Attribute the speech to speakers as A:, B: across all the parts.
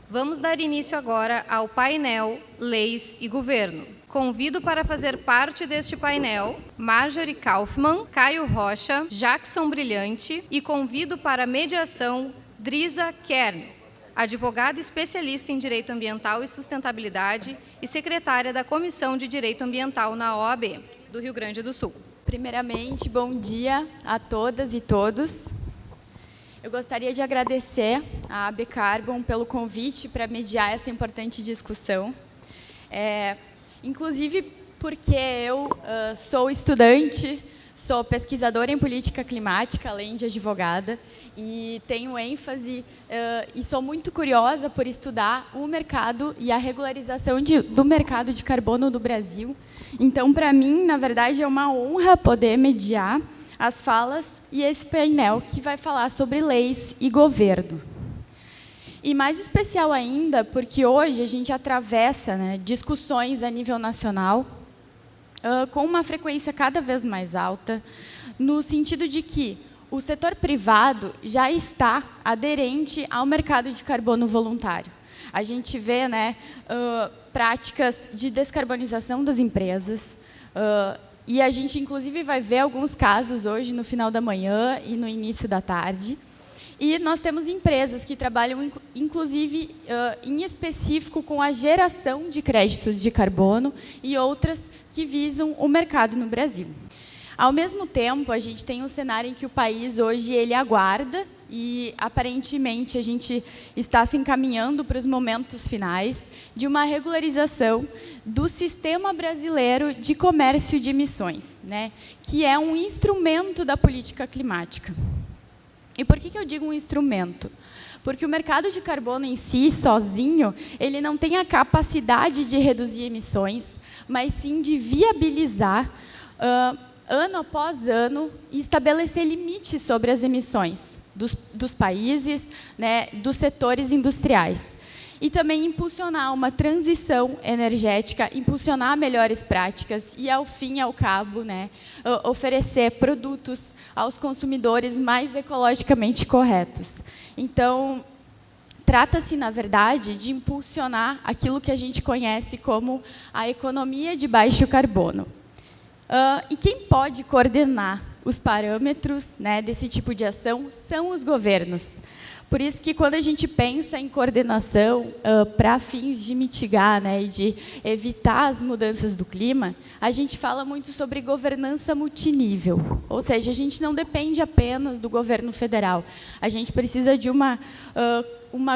A: Vamos dar início agora ao painel Leis e Governo. Convido para fazer parte deste painel Marjorie Kaufmann, Caio Rocha, Jackson Brilhante e convido para a mediação Drisa Kern, advogada especialista em Direito Ambiental e Sustentabilidade e secretária da Comissão de Direito Ambiental na OAB do Rio Grande do Sul.
B: Primeiramente, bom dia a todas e todos. Eu gostaria de agradecer à AB Carbon pelo convite para mediar essa importante discussão. Inclusive porque eu sou estudante, sou pesquisadora em política climática, além de advogada, e tenho ênfase e sou muito curiosa por estudar o mercado e a regularização do mercado de carbono do Brasil. Então, para mim, na verdade, é uma honra poder mediar as falas e esse painel que vai falar sobre leis e governo. E mais especial ainda, porque hoje a gente atravessa, né, discussões a nível nacional com uma frequência cada vez mais alta, no sentido de que o setor privado já está aderente ao mercado de carbono voluntário. A gente vê, né, práticas de descarbonização das empresas, e a gente, inclusive, vai ver alguns casos hoje, no final da manhã e no início da tarde. E nós temos empresas que trabalham, inclusive, em específico, com a geração de créditos de carbono e outras que visam o mercado no Brasil. Ao mesmo tempo, a gente tem um cenário em que o país, hoje, ele aguarda e, aparentemente, a gente está se encaminhando para os momentos finais de uma regularização do Sistema Brasileiro de Comércio de Emissões, né, que é um instrumento da política climática. E por que eu digo um instrumento? Porque o mercado de carbono em si, sozinho, ele não tem a capacidade de reduzir emissões, mas sim de viabilizar, ano após ano, e estabelecer limites sobre as emissões dos países, né, dos setores industriais. E também impulsionar uma transição energética, impulsionar melhores práticas e, ao fim e ao cabo, né, oferecer produtos aos consumidores mais ecologicamente corretos. Então, trata-se, na verdade, de impulsionar aquilo que a gente conhece como a economia de baixo carbono. E quem pode coordenar os parâmetros, né, desse tipo de ação são os governos. Por isso que, quando a gente pensa em coordenação para fins de mitigar, né, e de evitar as mudanças do clima, a gente fala muito sobre governança multinível. Ou seja, a gente não depende apenas do governo federal. A gente precisa de uma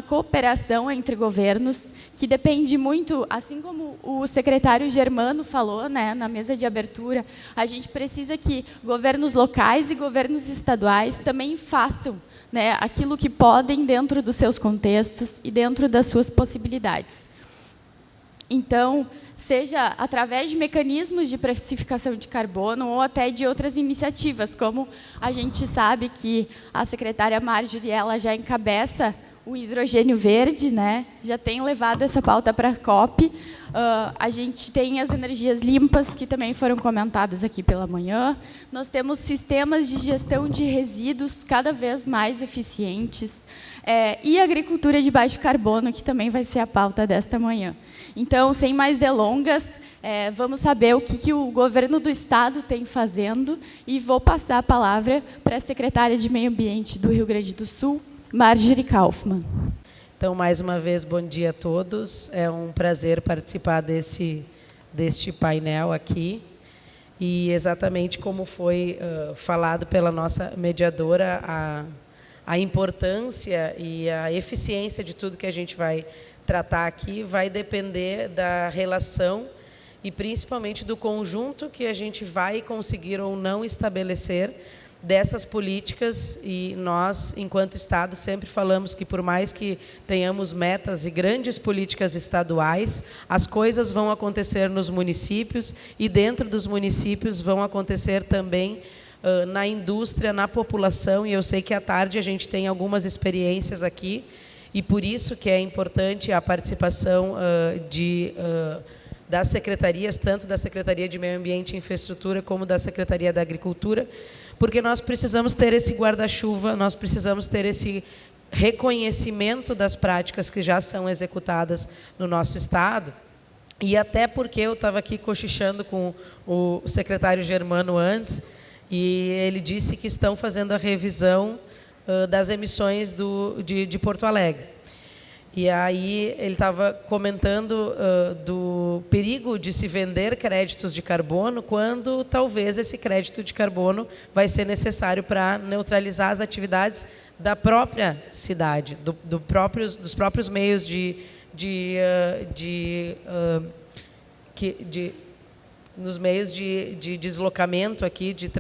B: cooperação entre governos, que depende muito, assim como o secretário Germano falou, né, na mesa de abertura, a gente precisa que governos locais e governos estaduais também façam, né, aquilo que podem dentro dos seus contextos e dentro das suas possibilidades. Então, seja através de mecanismos de precificação de carbono ou até de outras iniciativas, como a gente sabe que a secretária Marjorie, ela já encabeça o hidrogênio verde, né, já tem levado essa pauta para a COP. A gente tem as energias limpas, que também foram comentadas aqui pela manhã. Nós temos sistemas de gestão de resíduos cada vez mais eficientes. E agricultura de baixo carbono, que também vai ser a pauta desta manhã. Então, sem mais delongas, vamos saber o que o governo do Estado tem fazendo, e vou passar a palavra para a secretária de Meio Ambiente do Rio Grande do Sul, Marjorie Kaufmann.
C: Então, mais uma vez, bom dia a todos. É um prazer participar deste painel aqui. E, exatamente como foi falado pela nossa mediadora, a importância e a eficiência de tudo que a gente vai tratar aqui vai depender da relação e, principalmente, do conjunto que a gente vai conseguir ou não estabelecer dessas políticas. E nós, enquanto Estado, sempre falamos que, por mais que tenhamos metas e grandes políticas estaduais, as coisas vão acontecer nos municípios, e dentro dos municípios vão acontecer também na indústria, na população. E eu sei que à tarde a gente tem algumas experiências aqui, e por isso que é importante a participação de das secretarias, tanto da Secretaria de Meio Ambiente e Infraestrutura como da Secretaria da Agricultura, porque nós precisamos ter esse guarda-chuva, nós precisamos ter esse reconhecimento das práticas que já são executadas no nosso Estado, e até porque eu estava aqui cochichando com o secretário Germano antes, e ele disse que estão fazendo a revisão das emissões de Porto Alegre. E aí ele estava comentando do perigo de se vender créditos de carbono quando talvez esse crédito de carbono vai ser necessário para neutralizar as atividades da própria cidade, dos próprios meios nos meios de deslocamento aqui, de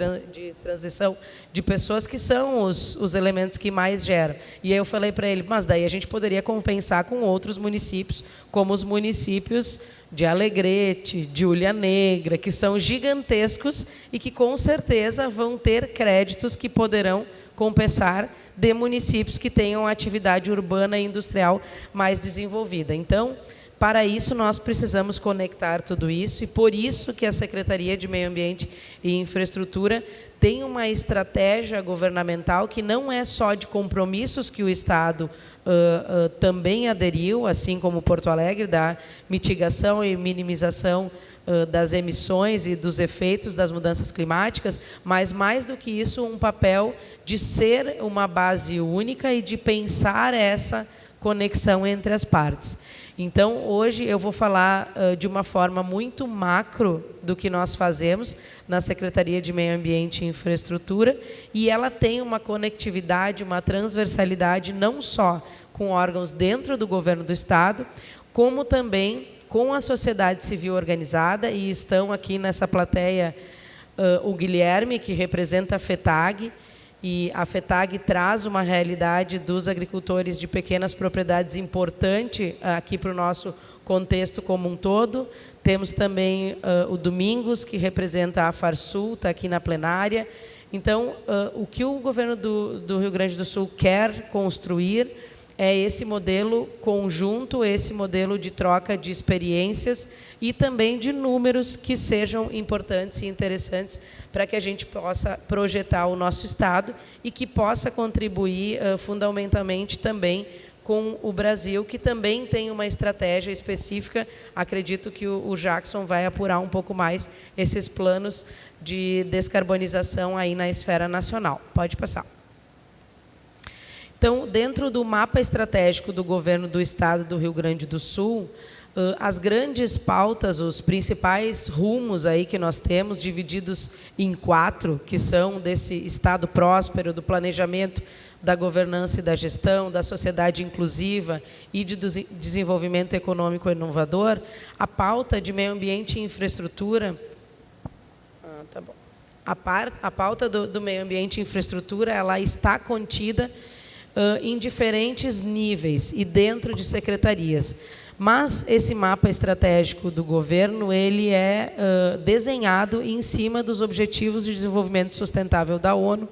C: transição de pessoas, que são os elementos que mais geram. E aí eu falei para ele, mas daí a gente poderia compensar com outros municípios, como os municípios de Alegrete, de Ulha Negra, que são gigantescos e que com certeza vão ter créditos que poderão compensar de municípios que tenham atividade urbana e industrial mais desenvolvida. Então, para isso, nós precisamos conectar tudo isso, e por isso que a Secretaria de Meio Ambiente e Infraestrutura tem uma estratégia governamental que não é só de compromissos que o Estado também aderiu, assim como Porto Alegre, da mitigação e minimização das emissões e dos efeitos das mudanças climáticas, mas, mais do que isso, um papel de ser uma base única e de pensar essa conexão entre as partes. Então, hoje eu vou falar de uma forma muito macro do que nós fazemos na Secretaria de Meio Ambiente e Infraestrutura, e ela tem uma conectividade, uma transversalidade não só com órgãos dentro do governo do Estado, como também com a sociedade civil organizada, e estão aqui nessa plateia o Guilherme, que representa a FETAG, e a FETAG traz uma realidade dos agricultores de pequenas propriedades importante aqui para o nosso contexto como um todo. Temos também o Domingos, que representa a Farsul, está aqui na plenária. Então, o que o governo do Rio Grande do Sul quer construir é esse modelo conjunto, esse modelo de troca de experiências e também de números que sejam importantes e interessantes para que a gente possa projetar o nosso Estado e que possa contribuir fundamentalmente também com o Brasil, que também tem uma estratégia específica. Acredito que o Jackson vai apurar um pouco mais esses planos de descarbonização aí na esfera nacional. Pode passar. Então, dentro do mapa estratégico do governo do Estado do Rio Grande do Sul, as grandes pautas, os principais rumos aí que nós temos, divididos em 4, que são desse Estado próspero, do planejamento, da governança e da gestão, da sociedade inclusiva e de desenvolvimento econômico inovador. A pauta de meio ambiente e infraestrutura, tá bom. A pauta do meio ambiente e infraestrutura, ela está contida em diferentes níveis e dentro de secretarias. Mas esse mapa estratégico do governo, ele é desenhado em cima dos Objetivos de Desenvolvimento Sustentável da ONU.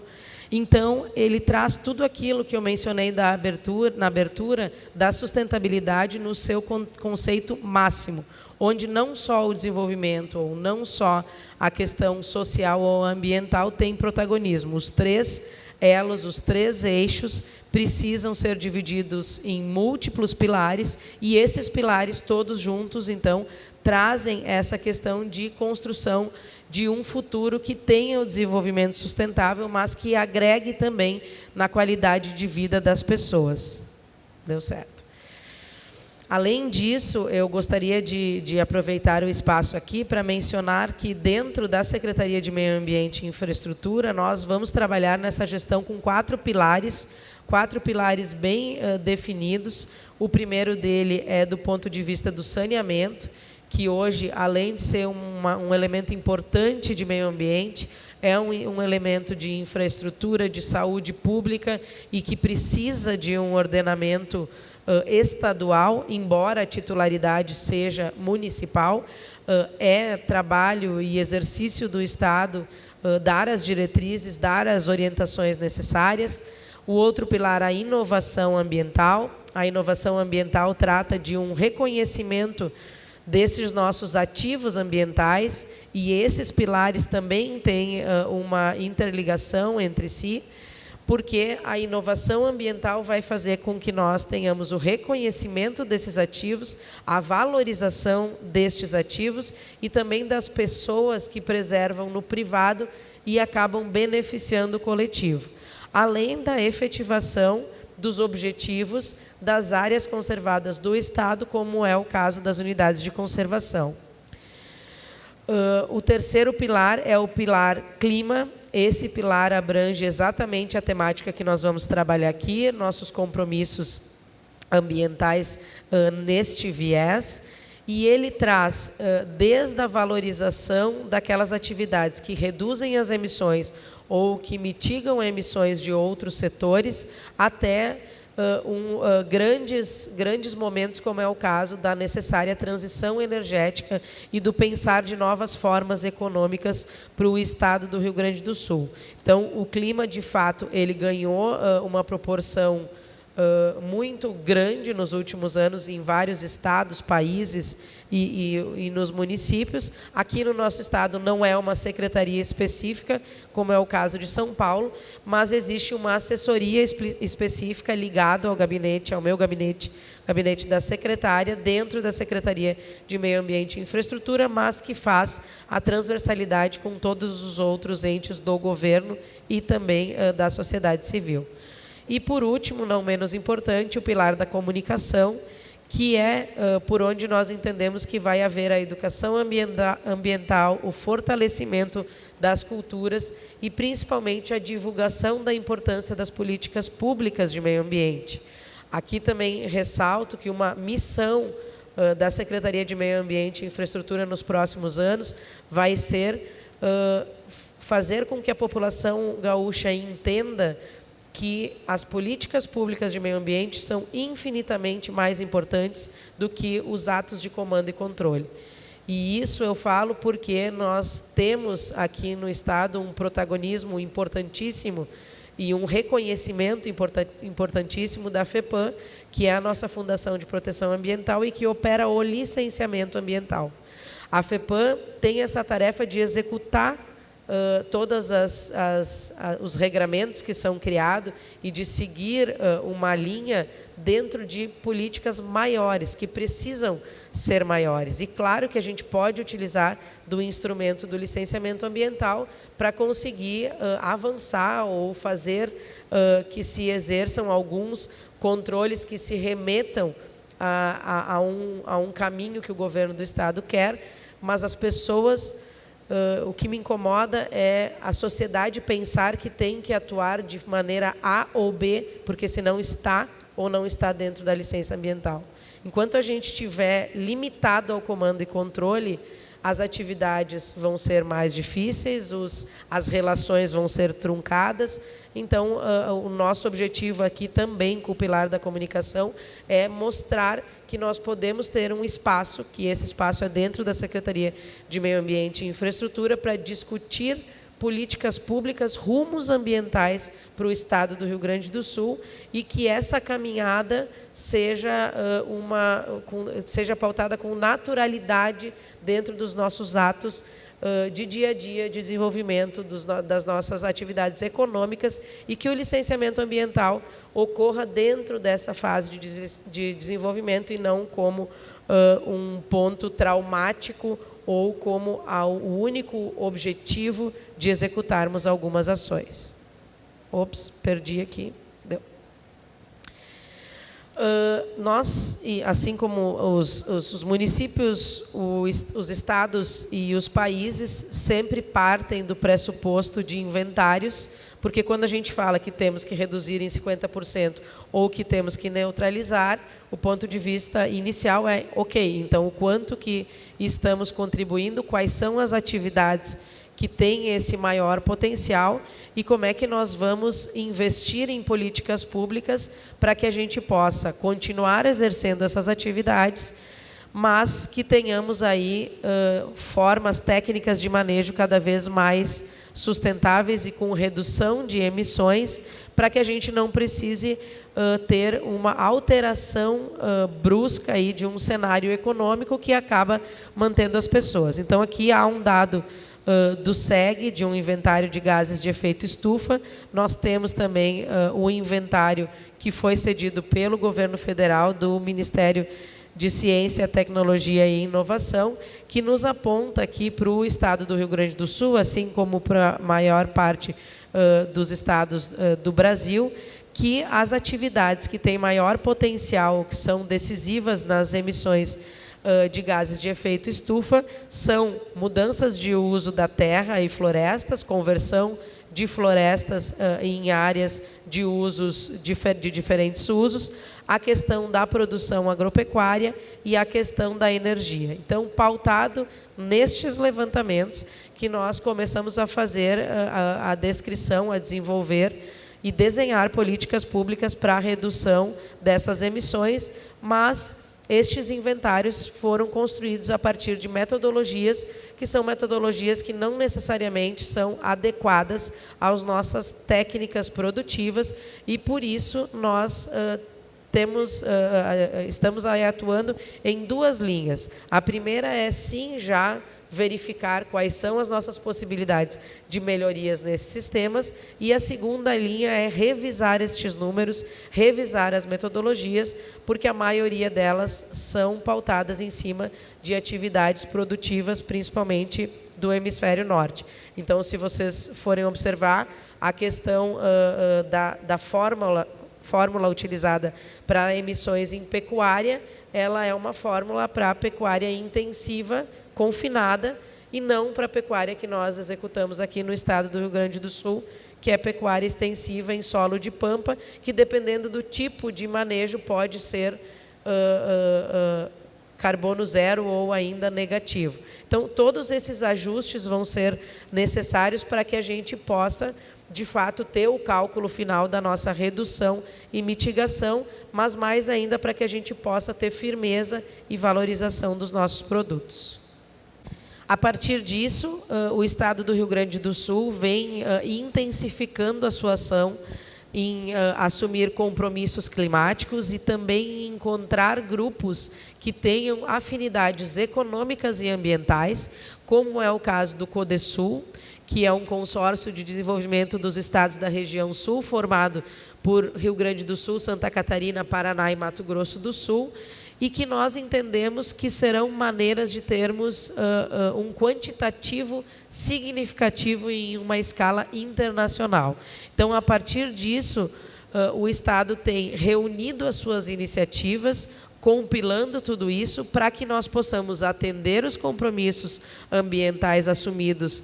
C: Então, ele traz tudo aquilo que eu mencionei na abertura da sustentabilidade no seu conceito máximo, onde não só o desenvolvimento, ou não só a questão social ou ambiental tem protagonismo. Os 3 elos, os 3 eixos, precisam ser divididos em múltiplos pilares, e esses pilares todos juntos, então, trazem essa questão de construção de um futuro que tenha o desenvolvimento sustentável, mas que agregue também na qualidade de vida das pessoas. Deu certo. Além disso, eu gostaria de aproveitar o espaço aqui para mencionar que dentro da Secretaria de Meio Ambiente e Infraestrutura, nós vamos trabalhar nessa gestão com 4 pilares bem definidos. O primeiro dele é do ponto de vista do saneamento, que hoje, além de ser um elemento importante de meio ambiente, é um elemento de infraestrutura, de saúde pública e que precisa de um ordenamento estadual, embora a titularidade seja municipal. É trabalho e exercício do Estado dar as diretrizes, dar as orientações necessárias. O outro pilar, a inovação ambiental. A inovação ambiental trata de um reconhecimento desses nossos ativos ambientais, e esses pilares também têm uma interligação entre si, porque a inovação ambiental vai fazer com que nós tenhamos o reconhecimento desses ativos, a valorização destes ativos e também das pessoas que preservam no privado e acabam beneficiando o coletivo, além da efetivação dos objetivos das áreas conservadas do Estado, como é o caso das unidades de conservação. O terceiro pilar é o pilar clima. Esse pilar abrange exatamente a temática que nós vamos trabalhar aqui, nossos compromissos ambientais neste viés, e ele traz desde a valorização daquelas atividades que reduzem as emissões ou que mitigam emissões de outros setores, até grandes momentos, como é o caso da necessária transição energética e do pensar de novas formas econômicas para o estado do Rio Grande do Sul. Então, o clima, de fato, ele ganhou uma proporção muito grande nos últimos anos em vários estados, países e nos municípios. Aqui no nosso estado não é uma secretaria específica, como é o caso de São Paulo, mas existe uma assessoria específica ligada ao gabinete, ao meu gabinete da secretária, dentro da Secretaria de Meio Ambiente e Infraestrutura, mas que faz a transversalidade com todos os outros entes do governo e também da sociedade civil. E, por último, não menos importante, o pilar da comunicação, que é por onde nós entendemos que vai haver a educação ambiental, o fortalecimento das culturas e, principalmente, a divulgação da importância das políticas públicas de meio ambiente. Aqui também ressalto que uma missão da Secretaria de Meio Ambiente e Infraestrutura nos próximos anos vai ser fazer com que a população gaúcha entenda que as políticas públicas de meio ambiente são infinitamente mais importantes do que os atos de comando e controle. E isso eu falo porque nós temos aqui no Estado um protagonismo importantíssimo e um reconhecimento importantíssimo da FEPAM, que é a nossa Fundação de Proteção Ambiental e que opera o licenciamento ambiental. A FEPAM tem essa tarefa de executar todos os regramentos que são criados e de seguir uma linha dentro de políticas maiores, que precisam ser maiores. E claro que a gente pode utilizar do instrumento do licenciamento ambiental para conseguir avançar ou fazer que se exerçam alguns controles que se remetam a um caminho que o governo do Estado quer, mas as pessoas... o que me incomoda é a sociedade pensar que tem que atuar de maneira A ou B, porque senão está ou não está dentro da licença ambiental. Enquanto a gente estiver limitado ao comando e controle, as atividades vão ser mais difíceis, as relações vão ser truncadas. Então, o nosso objetivo aqui também, com o pilar da comunicação, é mostrar que nós podemos ter um espaço, que esse espaço é dentro da Secretaria de Meio Ambiente e Infraestrutura, para discutir políticas públicas, rumos ambientais para o Estado do Rio Grande do Sul, e que essa caminhada seja pautada com naturalidade dentro dos nossos atos de dia a dia, de desenvolvimento das nossas atividades econômicas, e que o licenciamento ambiental ocorra dentro dessa fase de desenvolvimento e não como um ponto traumático ou como o único objetivo de executarmos algumas ações. Ops, perdi aqui. Deu. Nós, assim como os municípios, os estados e os países, sempre partem do pressuposto de inventários, porque quando a gente fala que temos que reduzir em 50% ou que temos que neutralizar, o ponto de vista inicial é, ok, então o quanto que estamos contribuindo, quais são as atividades que têm esse maior potencial e como é que nós vamos investir em políticas públicas para que a gente possa continuar exercendo essas atividades, mas que tenhamos aí formas técnicas de manejo cada vez mais sustentáveis e com redução de emissões, para que a gente não precise ter uma alteração brusca aí de um cenário econômico que acaba mantendo as pessoas. Então, aqui há um dado do SEG, de um inventário de gases de efeito estufa. Nós temos também o inventário que foi cedido pelo governo federal, do Ministério de Ciência, Tecnologia e Inovação, que nos aponta aqui para o estado do Rio Grande do Sul, assim como para a maior parte dos estados do Brasil, que as atividades que têm maior potencial, que são decisivas nas emissões de gases de efeito estufa, são mudanças de uso da terra e florestas, conversão de florestas em áreas de usos de diferentes usos, a questão da produção agropecuária e a questão da energia. Então, pautado nestes levantamentos, que nós começamos a fazer a descrição, a desenvolver e desenhar políticas públicas para a redução dessas emissões, mas estes inventários foram construídos a partir de metodologias que são metodologias que não necessariamente são adequadas às nossas técnicas produtivas, e por isso nós estamos aí atuando em duas linhas. A primeira é sim já verificar quais são as nossas possibilidades de melhorias nesses sistemas, e a segunda linha é revisar estes números, revisar as metodologias, porque a maioria delas são pautadas em cima de atividades produtivas, principalmente do hemisfério norte. Então, se vocês forem observar, a questão da fórmula utilizada para emissões em pecuária, ela é uma fórmula para pecuária intensiva, confinada, e não para a pecuária que nós executamos aqui no estado do Rio Grande do Sul, que é pecuária extensiva em solo de pampa, que dependendo do tipo de manejo pode ser carbono zero ou ainda negativo. Então, todos esses ajustes vão ser necessários para que a gente possa, de fato, ter o cálculo final da nossa redução e mitigação, mas mais ainda para que a gente possa ter firmeza e valorização dos nossos produtos. A partir disso, o estado do Rio Grande do Sul vem intensificando a sua ação em assumir compromissos climáticos e também em encontrar grupos que tenham afinidades econômicas e ambientais, como é o caso do CODESUL, que é um consórcio de desenvolvimento dos estados da região sul, formado por Rio Grande do Sul, Santa Catarina, Paraná e Mato Grosso do Sul, e que nós entendemos que serão maneiras de termos um quantitativo significativo em uma escala internacional. Então, a partir disso, o Estado tem reunido as suas iniciativas, compilando tudo isso para que nós possamos atender os compromissos ambientais assumidos,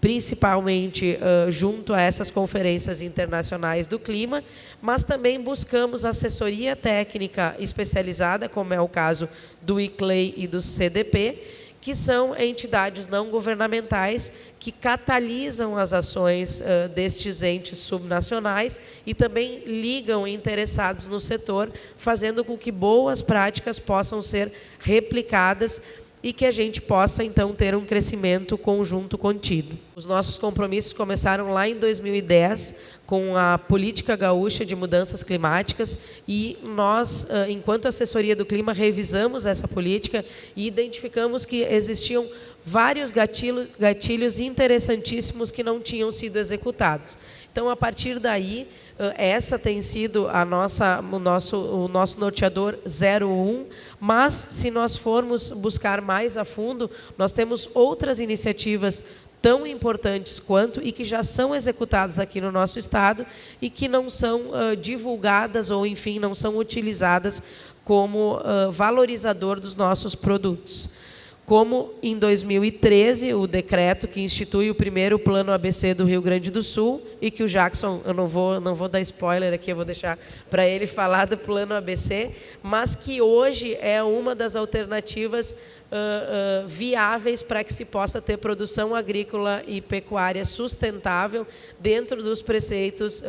C: principalmente junto a essas conferências internacionais do clima, mas também buscamos assessoria técnica especializada, como é o caso do ICLEI e do CDP, que são entidades não governamentais que catalisam as ações destes entes subnacionais e também ligam interessados no setor, fazendo com que boas práticas possam ser replicadas e que a gente possa, então, ter um crescimento conjunto contínuo. Os nossos compromissos começaram lá em 2010, com a Política Gaúcha de Mudanças Climáticas, e nós, enquanto assessoria do clima, revisamos essa política e identificamos que existiam vários gatilhos interessantíssimos que não tinham sido executados. Então, a partir daí, essa tem sido o nosso norteador 01, mas se nós formos buscar mais a fundo, nós temos outras iniciativas tão importantes quanto e que já são executadas aqui no nosso estado e que não são divulgadas ou, enfim, não são utilizadas como valorizador dos nossos produtos. Como em 2013, o decreto que institui o primeiro Plano ABC do Rio Grande do Sul, e que o Jackson, eu não vou dar spoiler aqui, eu vou deixar para ele falar do Plano ABC, mas que hoje é uma das alternativas viáveis para que se possa ter produção agrícola e pecuária sustentável dentro dos preceitos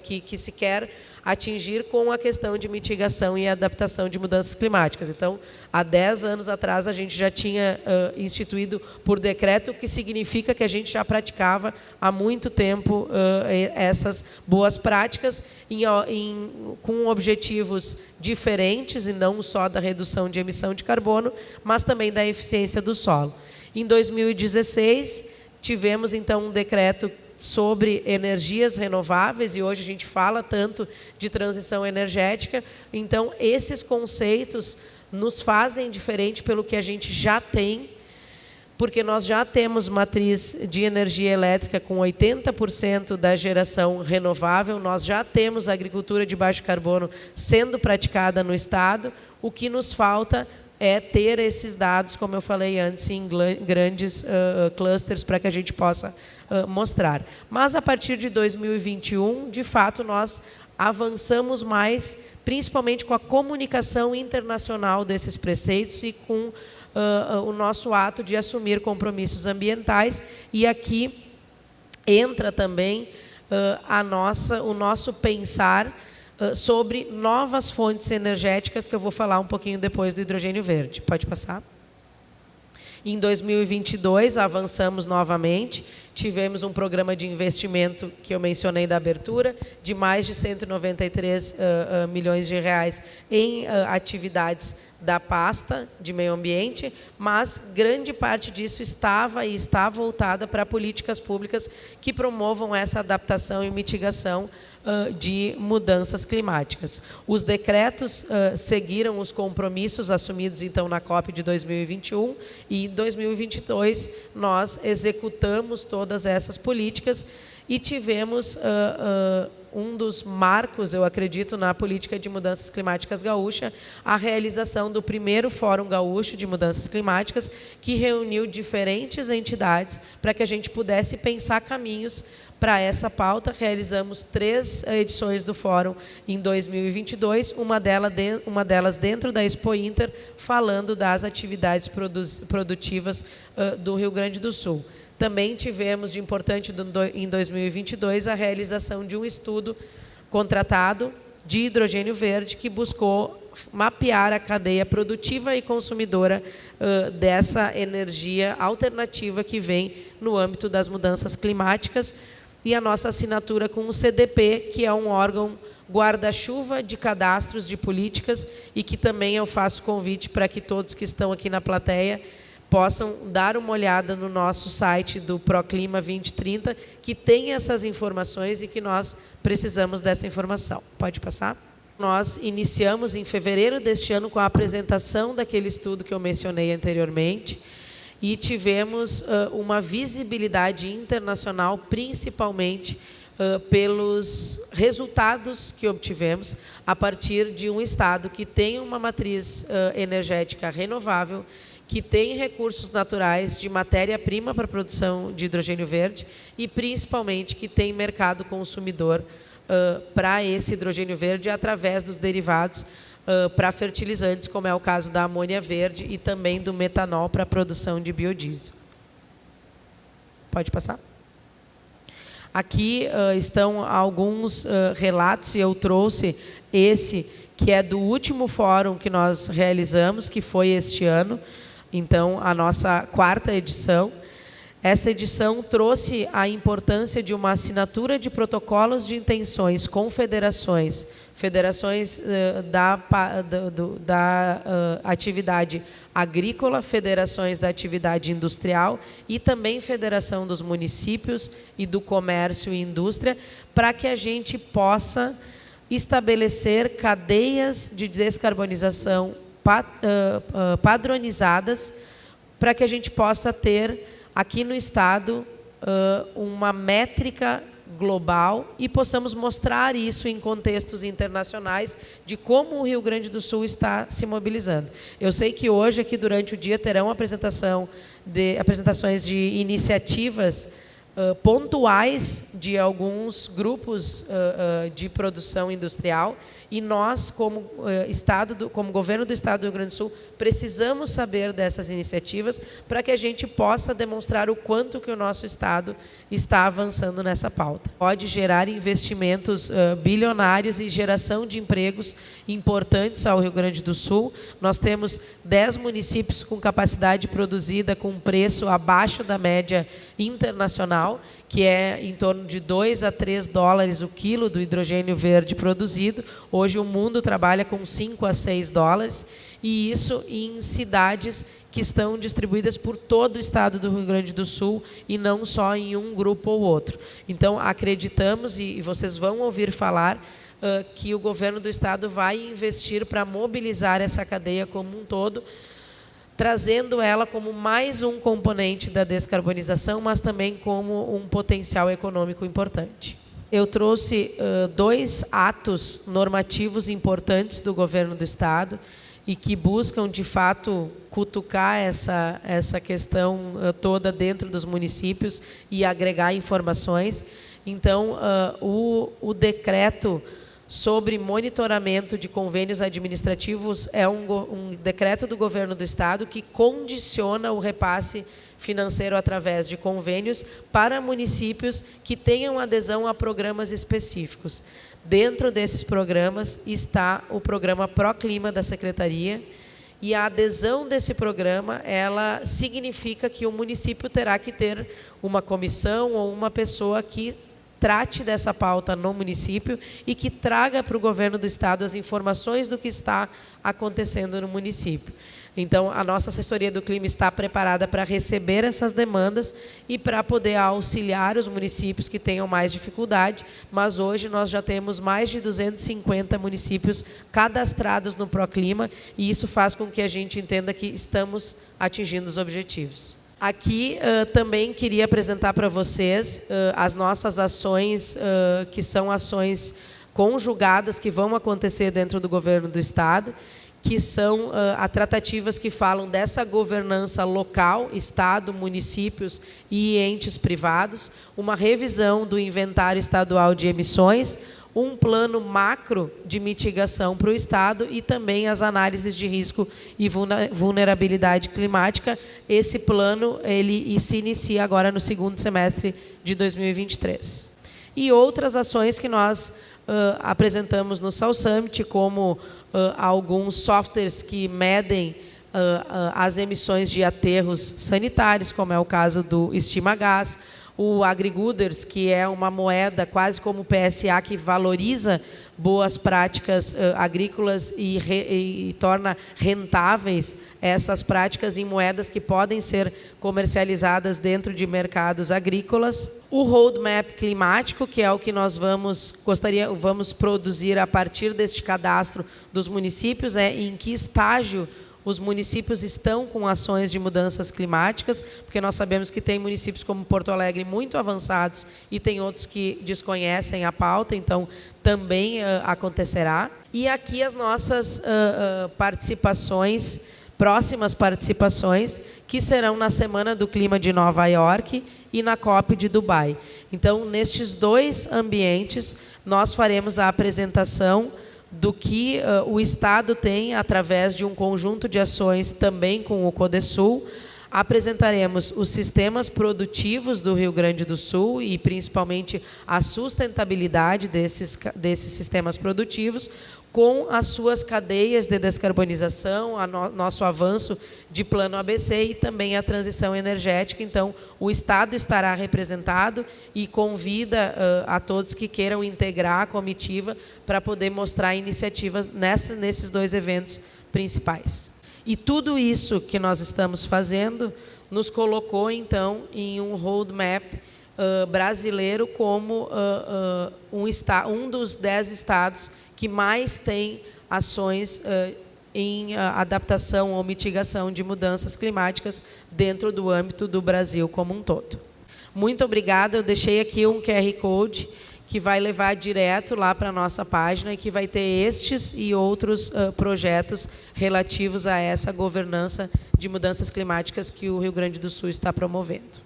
C: que se quer atingir com a questão de mitigação e adaptação de mudanças climáticas. Então, há 10 anos atrás, a gente já tinha instituído por decreto, o que significa que a gente já praticava há muito tempo essas boas práticas com objetivos diferentes, e não só da redução de emissão de carbono, mas também da eficiência do solo. Em 2016, tivemos, então, um decreto sobre energias renováveis, e hoje a gente fala tanto de transição energética. Então, esses conceitos nos fazem diferente pelo que a gente já tem, porque nós já temos matriz de energia elétrica com 80% da geração renovável, nós já temos agricultura de baixo carbono sendo praticada no Estado. O que nos falta é ter esses dados, como eu falei antes, em grandes clusters, para que a gente possa mostrar. Mas, a partir de 2021, de fato, nós avançamos mais, principalmente com a comunicação internacional desses preceitos e com o nosso ato de assumir compromissos ambientais. E aqui entra também o nosso pensar sobre novas fontes energéticas, que eu vou falar um pouquinho depois do hidrogênio verde. Pode passar? Em 2022, avançamos novamente, tivemos um programa de investimento, que eu mencionei da abertura, de mais de 193 milhões de reais em atividades da pasta de meio ambiente, mas grande parte disso estava e está voltada para políticas públicas que promovam essa adaptação e mitigação de mudanças climáticas. Os decretos seguiram os compromissos assumidos, então, na COP de 2021, e em 2022 nós executamos todas essas políticas e tivemos um dos marcos, eu acredito, na política de mudanças climáticas gaúcha, a realização do primeiro Fórum Gaúcho de Mudanças Climáticas, que reuniu diferentes entidades para que a gente pudesse pensar caminhos para essa pauta. Realizamos 3 edições do Fórum em 2022, uma delas dentro da Expo Inter, falando das atividades produtivas do Rio Grande do Sul. Também tivemos de importante em 2022 a realização de um estudo contratado de hidrogênio verde, que buscou mapear a cadeia produtiva e consumidora dessa energia alternativa que vem no âmbito das mudanças climáticas, e a nossa assinatura com o CDP, que é um órgão guarda-chuva de cadastros de políticas, e que também eu faço convite para que todos que estão aqui na plateia possam dar uma olhada no nosso site do Proclima 2030, que tem essas informações e que nós precisamos dessa informação. Pode passar? Nós iniciamos em fevereiro deste ano com a apresentação daquele estudo que eu mencionei anteriormente, e tivemos uma visibilidade internacional, principalmente pelos resultados que obtivemos a partir de um Estado que tem uma matriz energética renovável, que tem recursos naturais de matéria-prima para a produção de hidrogênio verde e, principalmente, que tem mercado consumidor para esse hidrogênio verde através dos derivados para fertilizantes, como é o caso da amônia verde e também do metanol para a produção de biodiesel. Pode passar? Aqui estão alguns relatos, e eu trouxe esse, que é do último fórum que nós realizamos, que foi este ano, então, a nossa 4ª edição. Essa edição trouxe a importância de uma assinatura de protocolos de intenções com federações da atividade agrícola, federações da atividade industrial e também federação dos municípios e do comércio e indústria, para que a gente possa estabelecer cadeias de descarbonização padronizadas, para que a gente possa ter aqui no Estado uma métrica global e possamos mostrar isso em contextos internacionais de como o Rio Grande do Sul está se mobilizando. Eu sei que hoje, aqui durante o dia, terão apresentações de iniciativas pontuais de alguns grupos de produção industrial, e nós, como como governo do Estado do Rio Grande do Sul, precisamos saber dessas iniciativas para que a gente possa demonstrar o quanto que o nosso Estado está avançando nessa pauta. Pode gerar investimentos bilionários e geração de empregos importantes ao Rio Grande do Sul. Nós temos 10 municípios com capacidade produzida com preço abaixo da média internacional, que é em torno de 2 a 3 dólares o quilo do hidrogênio verde produzido. Hoje o mundo trabalha com 5 a 6 dólares, e isso em cidades que estão distribuídas por todo o estado do Rio Grande do Sul e não só em um grupo ou outro. Então, acreditamos, e vocês vão ouvir falar, que o governo do estado vai investir para mobilizar essa cadeia como um todo, trazendo ela como mais um componente da descarbonização, mas também como um potencial econômico importante. Eu trouxe 2 atos normativos importantes do governo do estado e que buscam, de fato, cutucar essa questão toda dentro dos municípios e agregar informações. Então, o decreto sobre monitoramento de convênios administrativos é um decreto do governo do estado que condiciona o repasse financeiro através de convênios para municípios que tenham adesão a programas específicos. Dentro desses programas está o programa Proclima da Secretaria, e a adesão desse programa, ela significa que o município terá que ter uma comissão ou uma pessoa que trate dessa pauta no município e que traga para o governo do estado as informações do que está acontecendo no município. Então, a nossa assessoria do clima está preparada para receber essas demandas e para poder auxiliar os municípios que tenham mais dificuldade, mas hoje nós já temos mais de 250 municípios cadastrados no Proclima, e isso faz com que a gente entenda que estamos atingindo os objetivos. Aqui também queria apresentar para vocês as nossas ações, que são ações conjugadas que vão acontecer dentro do governo do estado, que são tratativas que falam dessa governança local, estado, municípios e entes privados, uma revisão do inventário estadual de emissões, um plano macro de mitigação para o estado e também as análises de risco e vulnerabilidade climática. Esse plano ele se inicia agora no segundo semestre de 2023. E outras ações que nós apresentamos no South Summit, como alguns softwares que medem as emissões de aterros sanitários, como é o caso do Estima-Gás, o AgriGooders, que é uma moeda quase como o PSA, que valoriza boas práticas agrícolas e torna rentáveis essas práticas em moedas que podem ser comercializadas dentro de mercados agrícolas. O Roadmap climático, que é o que nós vamos produzir a partir deste cadastro dos municípios, em que estágio os municípios estão com ações de mudanças climáticas, porque nós sabemos que tem municípios como Porto Alegre muito avançados e tem outros que desconhecem a pauta, então também acontecerá. E aqui as nossas próximas participações, que serão na Semana do Clima de Nova York e na COP de Dubai. Então, nestes 2 ambientes, nós faremos a apresentação do que o Estado tem através de um conjunto de ações também com o Codesul. Apresentaremos os sistemas produtivos do Rio Grande do Sul e principalmente a sustentabilidade desses sistemas produtivos com as suas cadeias de descarbonização, nosso avanço de plano ABC e também a transição energética. Então, o Estado estará representado e convida a todos que queiram integrar a comitiva para poder mostrar iniciativas nesses 2 eventos principais. E tudo isso que nós estamos fazendo nos colocou, então, em um roadmap brasileiro como um dos 10 estados que mais tem ações em adaptação ou mitigação de mudanças climáticas dentro do âmbito do Brasil como um todo. Muito obrigada. Eu deixei aqui um QR Code que vai levar direto lá para a nossa página e que vai ter estes e outros projetos relativos a essa governança de mudanças climáticas que o Rio Grande do Sul está promovendo.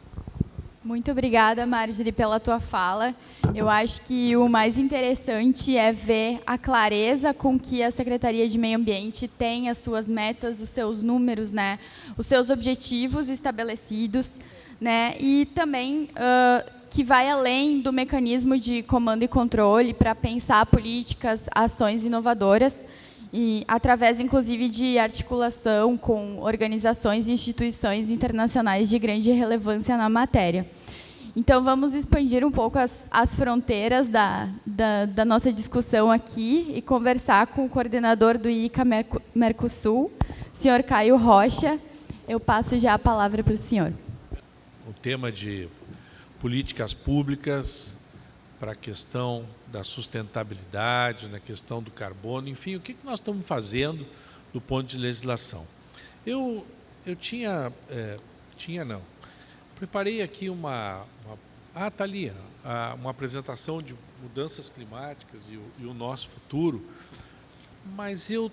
B: Muito obrigada, Marjorie, pela tua fala. Eu acho que o mais interessante é ver a clareza com que a Secretaria de Meio Ambiente tem as suas metas, os seus números, né, os seus objetivos estabelecidos, né, e também que vai além do mecanismo de comando e controle para pensar políticas, ações inovadoras, e através, inclusive, de articulação com organizações e instituições internacionais de grande relevância na matéria. Então, vamos expandir um pouco as fronteiras da nossa discussão aqui e conversar com o coordenador do ICA Mercosul, senhor Caio Rocha. Eu passo já a palavra para o senhor.
D: O tema de políticas públicas para a questão da sustentabilidade, na questão do carbono, enfim, o que nós estamos fazendo do ponto de legislação. Eu preparei aqui uma apresentação de mudanças climáticas e o nosso futuro, mas eu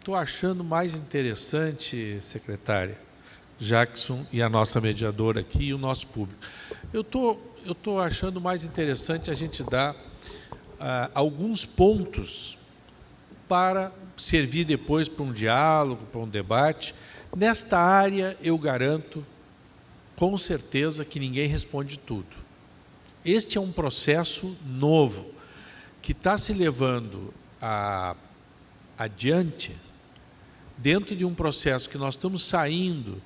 D: estou achando mais interessante, secretária Jackson, e a nossa mediadora aqui, e o nosso público. Eu estou achando mais interessante a gente dar alguns pontos para servir depois para um diálogo, para um debate. Nesta área, eu garanto, com certeza, que ninguém responde tudo. Este é um processo novo, que está se levando adiante, dentro de um processo que nós estamos saindo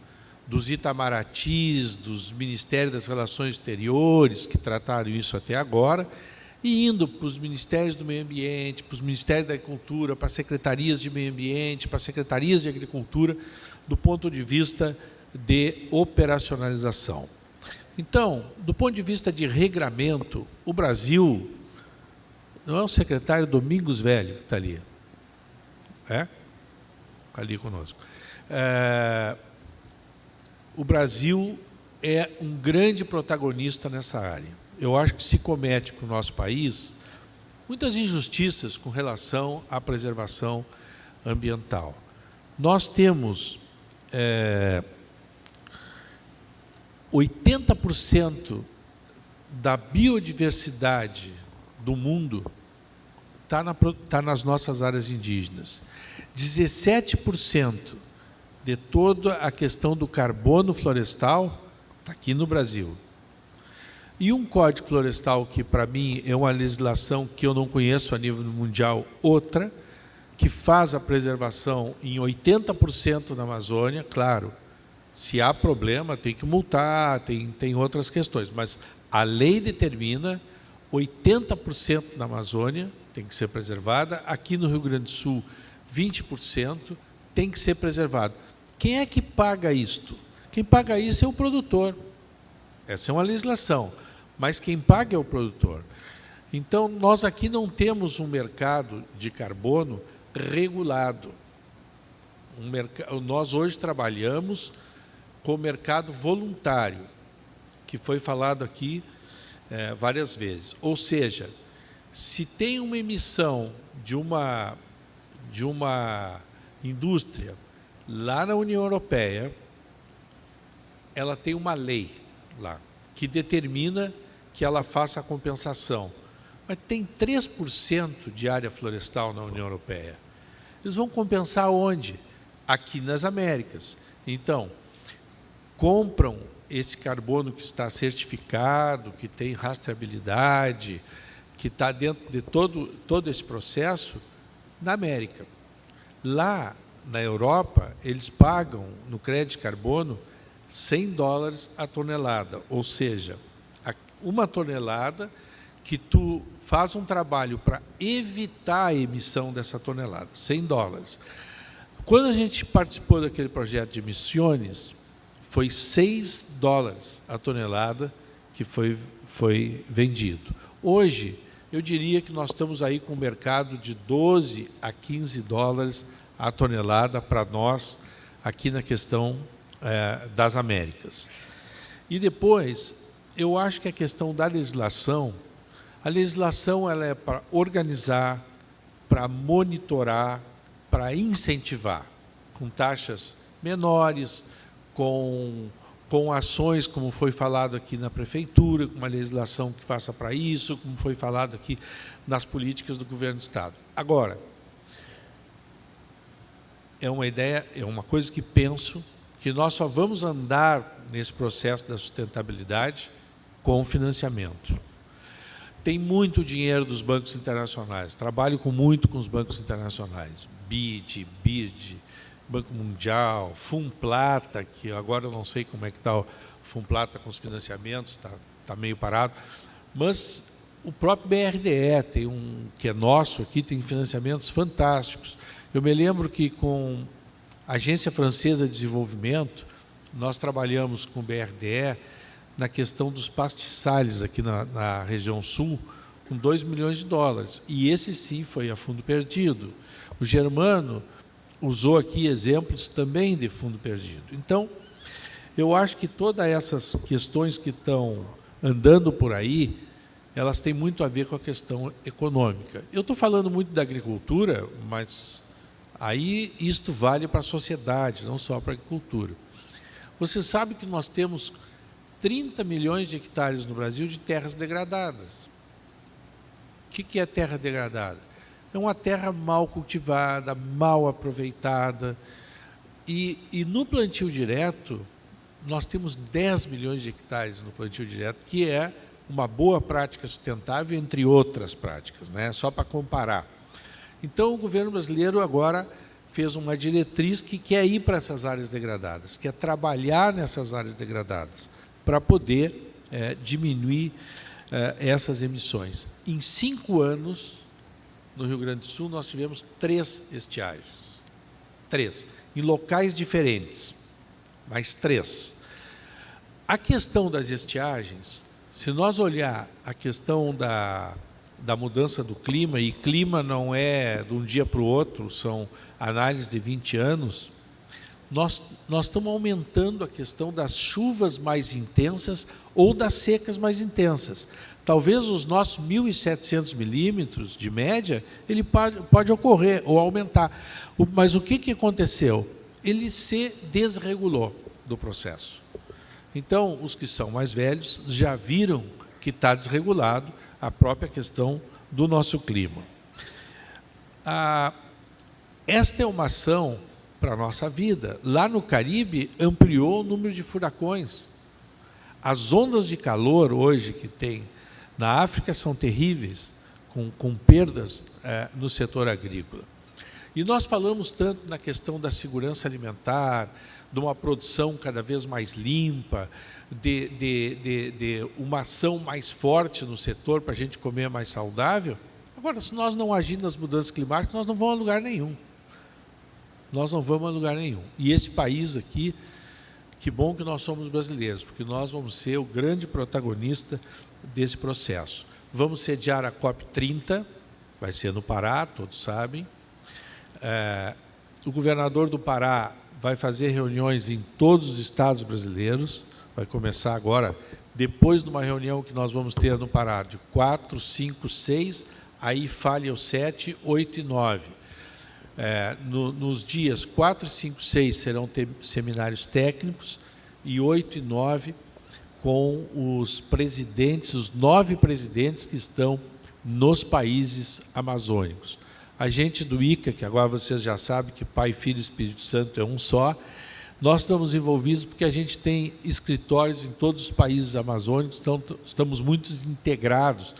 D: dos Itamaratis, dos Ministérios das Relações Exteriores, que trataram isso até agora, e indo para os Ministérios do Meio Ambiente, para os Ministérios da Agricultura, para as Secretarias de Meio Ambiente, para as Secretarias de Agricultura, do ponto de vista de operacionalização. Então, do ponto de vista de regramento, o Brasil, não é o secretário Domingos Velho que está ali, está ali conosco. O Brasil é um grande protagonista nessa área. Eu acho que se comete com o nosso país muitas injustiças com relação à preservação ambiental. Nós temos 80% da biodiversidade do mundo está nas nossas áreas indígenas. 17% de toda a questão do carbono florestal está aqui no Brasil. E um código florestal que, para mim, é uma legislação que eu não conheço a nível mundial, outra, que faz a preservação em 80% na Amazônia. Claro, se há problema, tem que multar, tem outras questões, mas a lei determina 80% na Amazônia tem que ser preservada, aqui no Rio Grande do Sul, 20% tem que ser preservado. Quem é que paga isto? Quem paga isso é o produtor. Essa é uma legislação, mas quem paga é o produtor. Então, nós aqui não temos um mercado de carbono regulado. Nós hoje trabalhamos com o mercado voluntário, que foi falado aqui várias vezes. Ou seja, se tem uma emissão de uma indústria lá na União Europeia, ela tem uma lei lá que determina que ela faça a compensação. Mas tem 3% de área florestal na União Europeia. Eles vão compensar onde? Aqui nas Américas. Então, compram esse carbono que está certificado, que tem rastreabilidade, que está dentro de todo esse processo, na América. Lá, na Europa, eles pagam, no crédito de carbono, $100 a tonelada, ou seja, uma tonelada que tu faz um trabalho para evitar a emissão dessa tonelada, $100. Quando a gente participou daquele projeto de emissões, foi $6 a tonelada que foi vendido. Hoje, eu diria que nós estamos aí com um mercado de $12 a $15 a tonelada para nós, aqui na questão das Américas. E depois, eu acho que a questão da legislação, ela é para organizar, para monitorar, para incentivar, com taxas menores, com com ações, como foi falado aqui na prefeitura, com uma legislação que faça para isso, como foi falado aqui nas políticas do governo do Estado. Agora, é uma ideia, é uma coisa que penso que nós só vamos andar nesse processo da sustentabilidade com financiamento. Tem muito dinheiro dos bancos internacionais, trabalho muito com os bancos internacionais, BID, Banco Mundial, Funplata, que agora eu não sei como é que está o Funplata com os financiamentos, está meio parado, mas o próprio BRDE, tem que é nosso aqui, tem financiamentos fantásticos. Eu me lembro que com a Agência Francesa de Desenvolvimento, nós trabalhamos com o BRDE na questão dos pastizales aqui na região sul, com 2 milhões de dólares. E esse sim foi a fundo perdido. O Germano usou aqui exemplos também de fundo perdido. Então, eu acho que todas essas questões que estão andando por aí, elas têm muito a ver com a questão econômica. Eu estou falando muito da agricultura, mas aí isto vale para a sociedade, não só para a agricultura. Você sabe que nós temos 30 milhões de hectares no Brasil de terras degradadas. O que é terra degradada? É uma terra mal cultivada, mal aproveitada. E no plantio direto, nós temos 10 milhões de hectares no plantio direto, que é uma boa prática sustentável, entre outras práticas, né? Só para comparar. Então, o governo brasileiro agora fez uma diretriz que quer ir para essas áreas degradadas, quer trabalhar nessas áreas degradadas, para poder diminuir essas emissões. Em 5 anos, no Rio Grande do Sul, nós tivemos 3 estiagens. 3, em locais diferentes, mas 3. A questão das estiagens, se nós olhar a questão da mudança do clima, e clima não é de um dia para o outro, são análises de 20 anos, nós estamos aumentando a questão das chuvas mais intensas ou das secas mais intensas. Talvez os nossos 1.700 milímetros de média, ele pode ocorrer ou aumentar. Mas o que aconteceu? Ele se desregulou do processo. Então, os que são mais velhos já viram que está desregulado a própria questão do nosso clima. Esta é uma ação para a nossa vida. Lá no Caribe, ampliou o número de furacões. As ondas de calor hoje que tem na África são terríveis, com perdas no setor agrícola. E nós falamos tanto na questão da segurança alimentar, de uma produção cada vez mais limpa, de uma ação mais forte no setor para a gente comer mais saudável. Agora, se nós não agirmos nas mudanças climáticas, nós não vamos a lugar nenhum. Nós não vamos a lugar nenhum. E esse país aqui, que bom que nós somos brasileiros, porque nós vamos ser o grande protagonista desse processo. Vamos sediar a COP30, vai ser no Pará, todos sabem. O governador do Pará vai fazer reuniões em todos os estados brasileiros, vai começar agora, depois de uma reunião que nós vamos ter no Pará, de 4, 5, 6, aí falha o 7, 8 e 9. Nos dias 4, 5, 6 serão seminários técnicos e 8 e 9 com os presidentes, os 9 presidentes que estão nos países amazônicos. A gente do ICA, que agora vocês já sabem que Pai, Filho e Espírito Santo é um só, nós estamos envolvidos porque a gente tem escritórios em todos os países amazônicos, então estamos muito integrados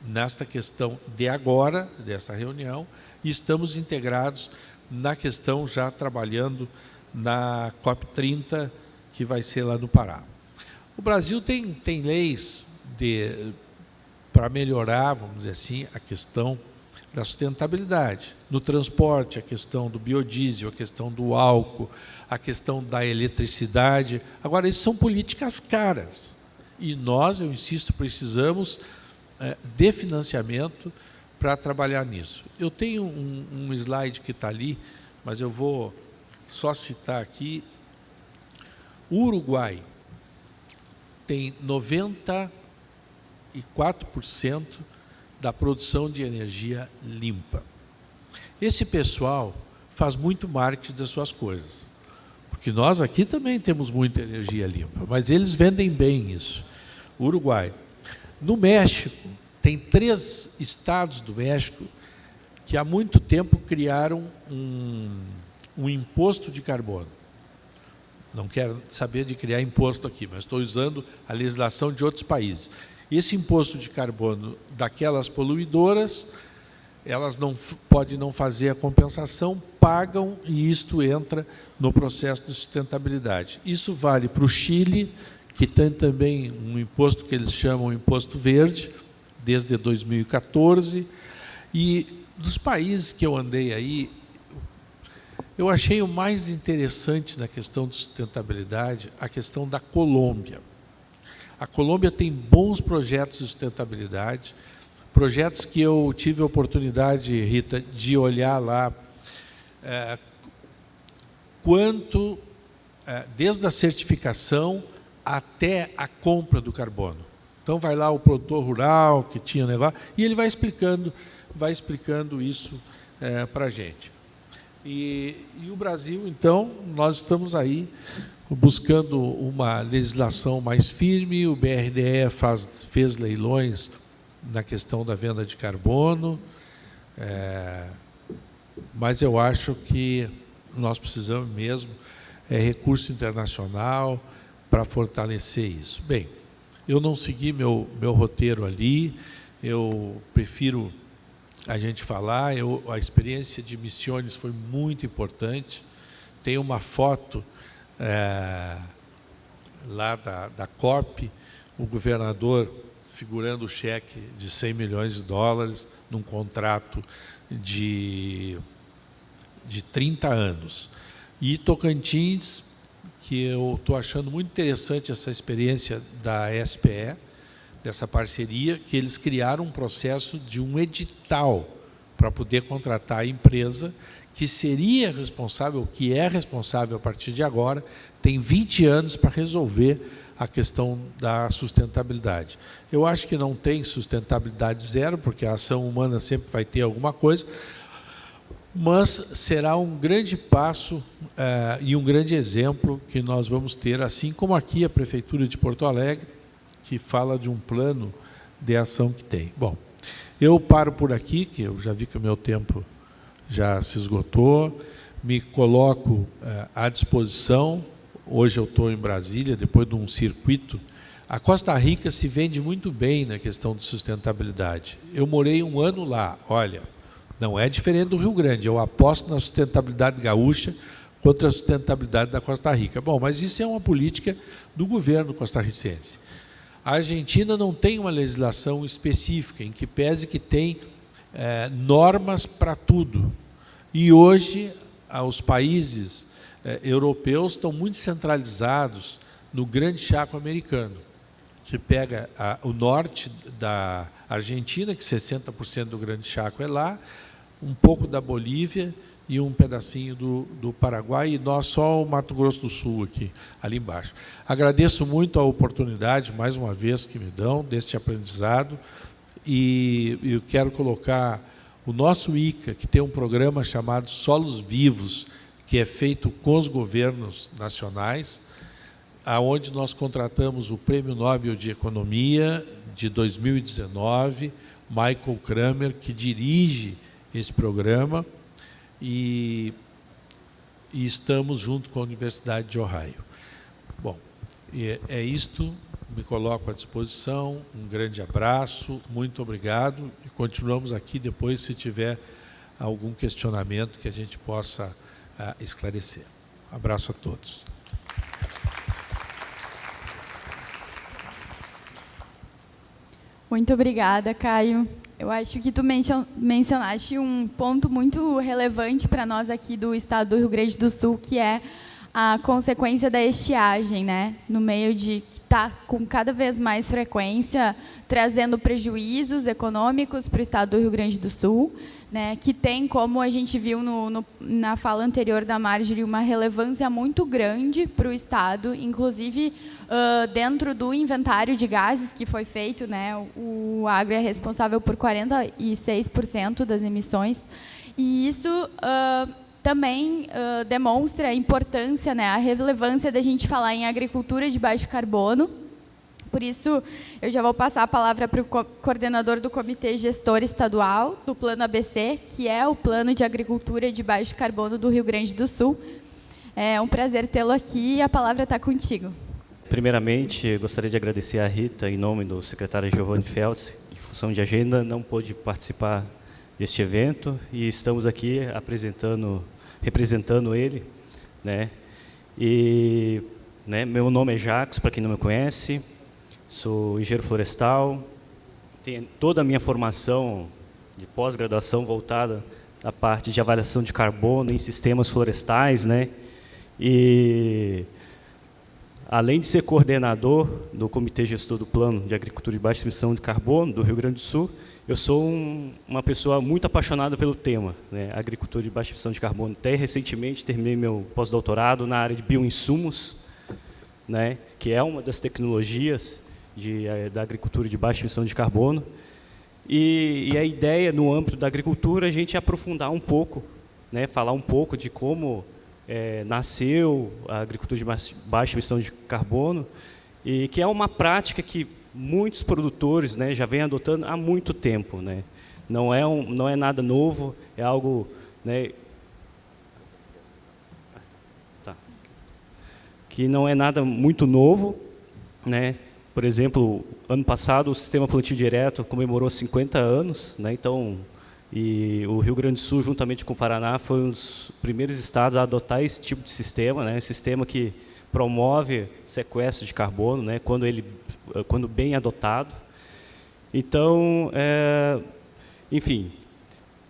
D: nesta questão de agora, dessa reunião, e estamos integrados na questão já trabalhando na COP30, que vai ser lá no Pará. O Brasil tem leis para melhorar, vamos dizer assim, a questão da sustentabilidade. No transporte, a questão do biodiesel, a questão do álcool, a questão da eletricidade. Agora, isso são políticas caras. E nós, eu insisto, precisamos de financiamento para trabalhar nisso. Eu tenho um slide que está ali, mas eu vou só citar aqui. O Uruguai tem 94% da produção de energia limpa. Esse pessoal faz muito marketing das suas coisas. Porque nós aqui também temos muita energia limpa, mas eles vendem bem isso. Uruguai. No México, tem 3 estados do México que há muito tempo criaram um imposto de carbono. Não quero saber de criar imposto aqui, mas estou usando a legislação de outros países. Esse imposto de carbono daquelas poluidoras, elas podem não fazer a compensação, pagam e isto entra no processo de sustentabilidade. Isso vale para o Chile, que tem também um imposto que eles chamam imposto verde, desde 2014. E dos países que eu andei aí, eu achei o mais interessante na questão de sustentabilidade a questão da Colômbia. A Colômbia tem bons projetos de sustentabilidade, projetos que eu tive a oportunidade, Rita, de olhar lá, desde a certificação até a compra do carbono. Então, vai lá o produtor rural que tinha negócio, e ele vai explicando isso para a gente. E o Brasil, então, nós estamos aí buscando uma legislação mais firme. O BRDE fez leilões na questão da venda de carbono, mas eu acho que nós precisamos mesmo recurso internacional para fortalecer isso. Bem, eu não segui meu roteiro ali, eu prefiro a gente falar. A experiência de Misiones foi muito importante. Tem uma foto lá da COP, o governador segurando o cheque de $100 milhões num contrato de 30 anos. E Tocantins, que eu estou achando muito interessante essa experiência da SPE, dessa parceria, que eles criaram um processo de um edital para poder contratar a empresa que seria responsável, que é responsável a partir de agora, tem 20 anos para resolver a questão da sustentabilidade. Eu acho que não tem sustentabilidade zero, porque a ação humana sempre vai ter alguma coisa, mas será um grande passo e um grande exemplo que nós vamos ter, assim como aqui a Prefeitura de Porto Alegre, que fala de um plano de ação que tem. Bom, eu paro por aqui, que eu já vi que o meu tempo já se esgotou, me coloco à disposição. Hoje eu estou em Brasília, depois de um circuito. A Costa Rica se vende muito bem na questão de sustentabilidade. Eu morei 1 ano lá. Olha, não é diferente do Rio Grande. Eu aposto na sustentabilidade gaúcha contra a sustentabilidade da Costa Rica. Bom, mas isso é uma política do governo costarricense. A Argentina não tem uma legislação específica, em que pese que tem normas para tudo. E hoje, os países europeus estão muito centralizados no grande chaco americano, que pega o norte da Argentina, que 60% do grande chaco é lá, um pouco da Bolívia e um pedacinho do Paraguai, e nós só o Mato Grosso do Sul aqui, ali embaixo. Agradeço muito a oportunidade, mais uma vez, que me dão deste aprendizado, e eu quero colocar o nosso ICA, que tem um programa chamado Solos Vivos, que é feito com os governos nacionais, aonde nós contratamos o Prêmio Nobel de Economia de 2019, Michael Kramer, que dirige esse programa, e estamos junto com a Universidade de Ohio. Bom, é isto, me coloco à disposição, um grande abraço, muito obrigado, e continuamos aqui depois, se tiver algum questionamento que a gente possa esclarecer. Abraço a todos.
B: Muito obrigada, Caio. Eu acho que tu mencionaste um ponto muito relevante para nós aqui do estado do Rio Grande do Sul, que é a consequência da estiagem, né? No meio de que está com cada vez mais frequência, trazendo prejuízos econômicos para o estado do Rio Grande do Sul, né? Que tem, como a gente viu na fala anterior da Marjorie, uma relevância muito grande para o estado, inclusive dentro do inventário de gases que foi feito, né? O agro é responsável por 46% das emissões, e isso também demonstra a importância, né, a relevância da gente falar em agricultura de baixo carbono. Por isso, eu já vou passar a palavra para o coordenador do Comitê Gestor Estadual do Plano ABC, que é o Plano de Agricultura de Baixo Carbono do Rio Grande do Sul. É um prazer tê-lo aqui e a palavra está contigo.
E: Primeiramente, gostaria de agradecer a Rita, em nome do secretário Giovanni Feltz, que, em função de agenda, não pôde participar deste evento, e estamos aqui representando ele, né? E, né, meu nome é Jacques, para quem não me conhece, sou engenheiro florestal, tenho toda a minha formação de pós-graduação voltada à parte de avaliação de carbono em sistemas florestais, né? E além de ser coordenador do Comitê Gestor do Plano de Agricultura de Baixa Emissão de Carbono do Rio Grande do Sul, eu sou uma pessoa muito apaixonada pelo tema, né, agricultura de baixa emissão de carbono. Até recentemente terminei meu pós-doutorado na área de bioinsumos, né, que é uma das tecnologias da agricultura de baixa emissão de carbono. E a ideia, no âmbito da agricultura, a gente aprofundar um pouco, né, falar um pouco de como nasceu a agricultura de baixa emissão de carbono, e que é uma prática que muitos produtores, né, já vêm adotando há muito tempo, né? Não é nada novo, é algo, né, que não é nada muito novo, né? Por exemplo, ano passado o sistema plantio direto comemorou 50 anos, né? Então, e o Rio Grande do Sul, juntamente com o Paraná, foi um dos primeiros estados a adotar esse tipo de sistema, né? Um sistema que promove sequestro de carbono, né, quando bem adotado. Então, enfim,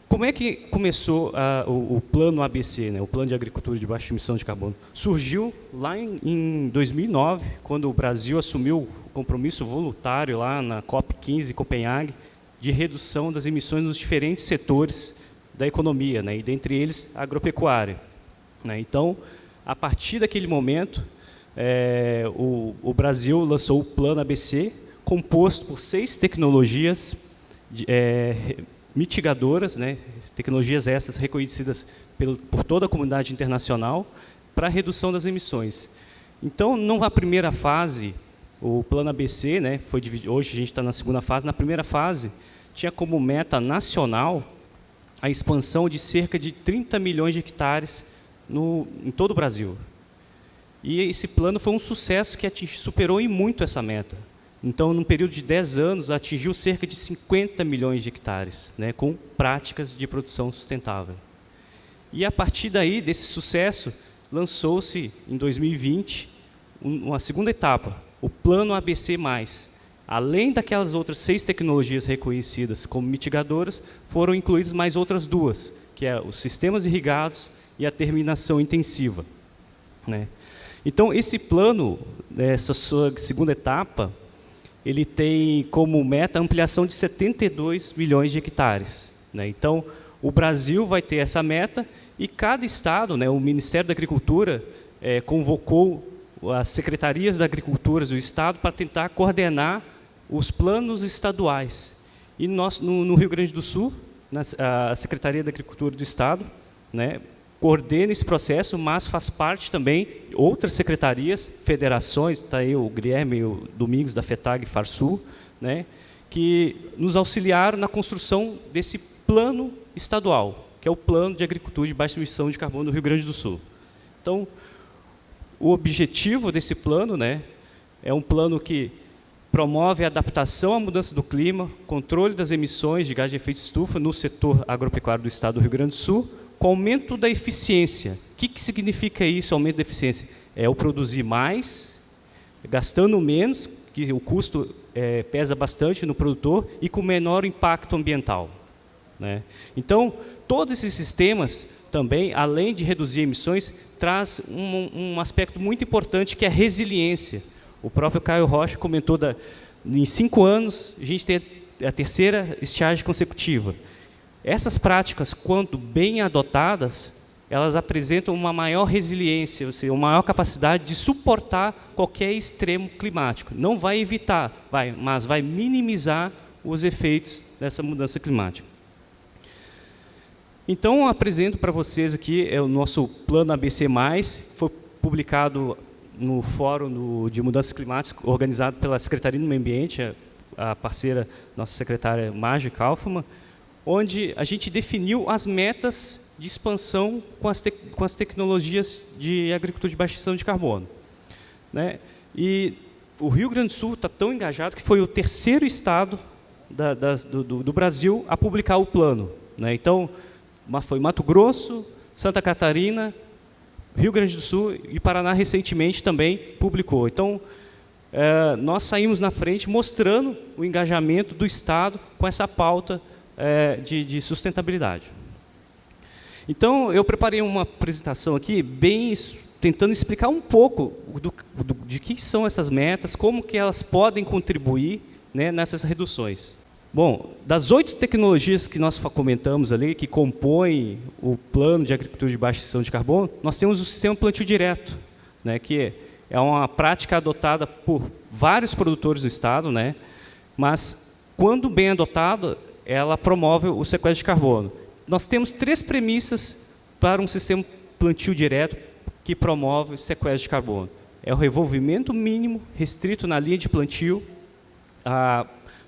E: como é que começou o Plano ABC, né, o Plano de Agricultura de Baixa Emissão de Carbono? Surgiu lá em 2009, quando o Brasil assumiu o compromisso voluntário lá na COP15 em Copenhague de redução das emissões nos diferentes setores da economia, né, e dentre eles a agropecuária, né. Então, a partir daquele momento, o Brasil lançou o Plano ABC, composto por 6 tecnologias mitigadoras, né, tecnologias essas reconhecidas por toda a comunidade internacional, para a redução das emissões. Então, numa primeira fase, o Plano ABC, né, foi dividido, hoje a gente está na segunda fase, na primeira fase, tinha como meta nacional a expansão de cerca de 30 milhões de hectares em todo o Brasil. E esse plano foi um sucesso que superou em muito essa meta. Então, num período de 10 anos, atingiu cerca de 50 milhões de hectares, né, com práticas de produção sustentável. E, a partir daí, desse sucesso, lançou-se, em 2020, uma segunda etapa, o Plano ABC+. Além daquelas outras 6 tecnologias reconhecidas como mitigadoras, foram incluídas mais outras 2, que é os sistemas irrigados e a terminação intensiva, né? Então, esse plano, essa sua segunda etapa, ele tem como meta a ampliação de 72 milhões de hectares, né? Então, o Brasil vai ter essa meta e cada estado, né, o Ministério da Agricultura convocou as secretarias da agricultura do estado para tentar coordenar os planos estaduais. E nós, no Rio Grande do Sul, a Secretaria da Agricultura do estado, né, coordena esse processo, mas faz parte também outras secretarias, federações, está aí o Guilherme e o Domingos da FETAG e Farsul, né, que nos auxiliaram na construção desse plano estadual, que é o Plano de Agricultura de Baixa Emissão de Carbono do Rio Grande do Sul. Então, o objetivo desse plano, né, é um plano que promove a adaptação à mudança do clima, controle das emissões de gás de efeito estufa no setor agropecuário do estado do Rio Grande do Sul, com aumento da eficiência. O que significa isso, aumento da eficiência? É o produzir mais, gastando menos, que o custo pesa bastante no produtor, e com menor impacto ambiental, né? Então, todos esses sistemas também, além de reduzir emissões, traz um aspecto muito importante, que é a resiliência. O próprio Caio Rocha comentou, em 5 anos, a gente tem a terceira estiagem consecutiva. Essas práticas, quando bem adotadas, elas apresentam uma maior resiliência, ou seja, uma maior capacidade de suportar qualquer extremo climático. Não vai evitar, mas vai minimizar os efeitos dessa mudança climática. Então, apresento para vocês aqui o nosso Plano ABC+, foi publicado no Fórum de Mudanças Climáticas, organizado pela Secretaria do Meio Ambiente, a parceira, nossa secretária Marjorie Kaufmann, onde a gente definiu as metas de expansão com as tecnologias de agricultura de baixa emissão de carbono, né? E o Rio Grande do Sul está tão engajado que foi o terceiro estado do Brasil a publicar o plano, né? Então, foi Mato Grosso, Santa Catarina, Rio Grande do Sul e Paraná recentemente também publicou. Então, nós saímos na frente mostrando o engajamento do Estado com essa pauta de sustentabilidade. Então, eu preparei uma apresentação aqui, tentando explicar um pouco de que são essas metas, como que elas podem contribuir, né, nessas reduções. Bom, das 8 tecnologias que nós comentamos ali, que compõem o plano de agricultura de baixa emissão de carbono, nós temos o sistema plantio direto, né, que é uma prática adotada por vários produtores do estado, né, mas, quando bem adotada, ela promove o sequestro de carbono. Nós temos 3 premissas para um sistema plantio direto que promove o sequestro de carbono. É o revolvimento mínimo restrito na linha de plantio, a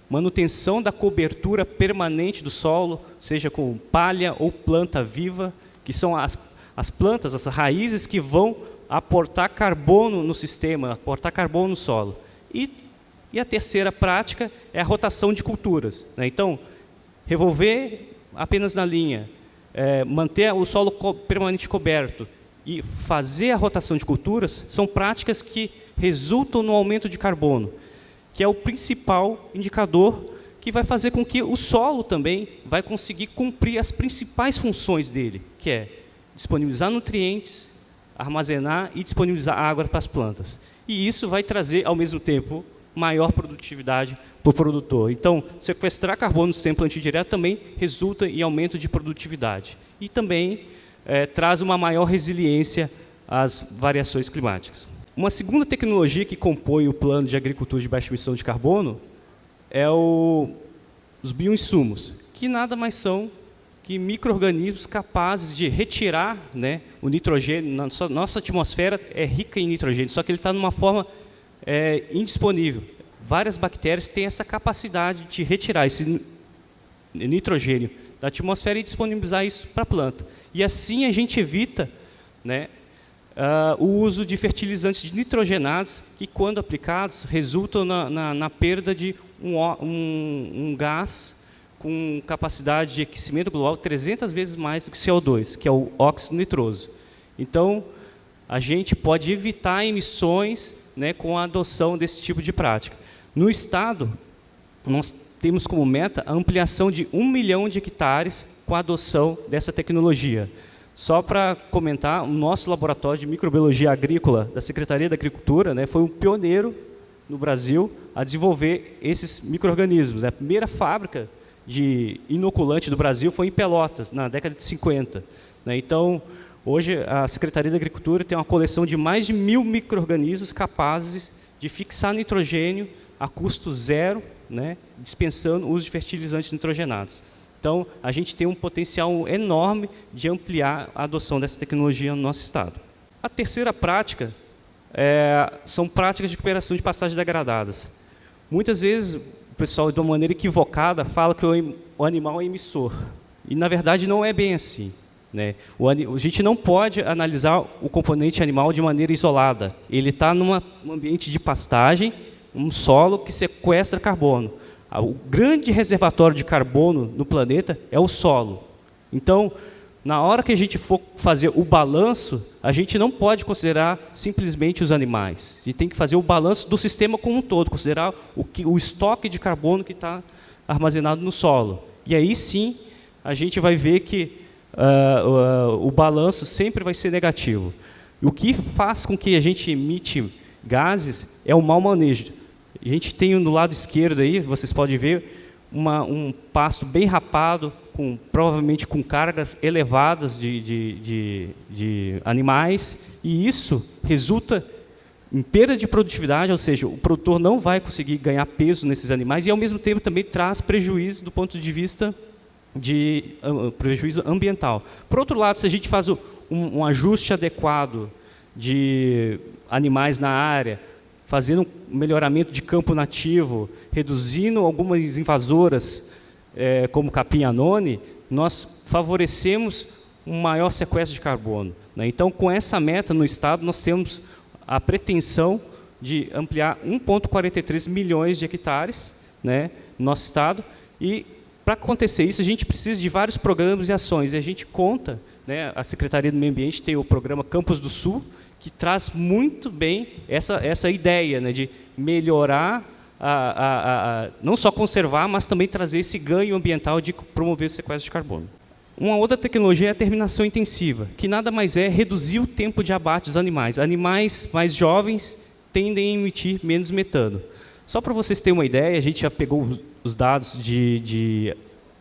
E: manutenção da cobertura permanente do solo, seja com palha ou planta viva, que são as plantas, as raízes que vão aportar carbono no sistema, aportar carbono no solo. E a terceira prática é a rotação de culturas, né? Então, revolver apenas na linha, manter o solo permanente coberto e fazer a rotação de culturas são práticas que resultam no aumento de carbono, que é o principal indicador que vai fazer com que o solo também vai conseguir cumprir as principais funções dele, que é disponibilizar nutrientes, armazenar e disponibilizar água para as plantas. E isso vai trazer, ao mesmo tempo, maior produtividade para o produtor. Então, sequestrar carbono no sistema plantio direto também resulta em aumento de produtividade. E também traz uma maior resiliência às variações climáticas. Uma segunda tecnologia que compõe o plano de agricultura de baixa emissão de carbono é os bioinsumos, que nada mais são que micro-organismos capazes de retirar, né, o nitrogênio. Nossa atmosfera é rica em nitrogênio, só que ele está numa forma indisponível. Várias bactérias têm essa capacidade de retirar esse nitrogênio da atmosfera e disponibilizar isso para a planta. E assim a gente evita, né, o uso de fertilizantes nitrogenados que, quando aplicados, resultam na perda de um gás com capacidade de aquecimento global 300 vezes mais do que CO2, que é o óxido nitroso. Então, a gente pode evitar emissões, né, com a adoção desse tipo de prática. No estado, nós temos como meta a ampliação de 1 milhão de hectares com a adoção dessa tecnologia. Só para comentar, o nosso laboratório de microbiologia agrícola da Secretaria da Agricultura, né, foi um pioneiro no Brasil a desenvolver esses micro-organismos. A primeira fábrica de inoculante do Brasil foi em Pelotas, na década de 50. Né? Então, hoje, a Secretaria da Agricultura tem uma coleção de mais de 1000 micro-organismos capazes de fixar nitrogênio a custo zero, né, dispensando o uso de fertilizantes nitrogenados. Então, a gente tem um potencial enorme de ampliar a adoção dessa tecnologia no nosso estado. A terceira prática são práticas de recuperação de pastagens degradadas. Muitas vezes, o pessoal, de uma maneira equivocada, fala que o animal é emissor. E, na verdade, não é bem assim, né? A gente não pode analisar o componente animal de maneira isolada. Ele está num ambiente de pastagem, um solo que sequestra carbono. O grande reservatório de carbono no planeta é o solo. Então, na hora que a gente for fazer o balanço, a gente não pode considerar simplesmente os animais. A gente tem que fazer o balanço do sistema como um todo, considerar o estoque de carbono que está armazenado no solo. E aí sim, a gente vai ver que o balanço sempre vai ser negativo. E o que faz com que a gente emite gases é o mau manejo. A gente tem no lado esquerdo aí, vocês podem ver, um pasto bem rapado, provavelmente com cargas elevadas de animais, e isso resulta em perda de produtividade, ou seja, o produtor não vai conseguir ganhar peso nesses animais, e ao mesmo tempo também traz prejuízo do ponto de vista de prejuízo ambiental. Por outro lado, se a gente faz um ajuste adequado de animais na área, fazendo um melhoramento de campo nativo, reduzindo algumas invasoras, como capim-anone, nós favorecemos um maior sequestro de carbono, né? Então, com essa meta no Estado, nós temos a pretensão de ampliar 1,43 milhões de hectares, né, no nosso Estado, e para acontecer isso, a gente precisa de vários programas e ações, e a gente conta, né, a Secretaria do Meio Ambiente tem o programa Campos do Sul, que traz muito bem essa ideia, né, de melhorar, não só conservar, mas também trazer esse ganho ambiental de promover o sequestro de carbono. Uma outra tecnologia é a terminação intensiva, que nada mais é reduzir o tempo de abate dos animais. Animais mais jovens tendem a emitir menos metano. Só para vocês terem uma ideia, a gente já pegou os dados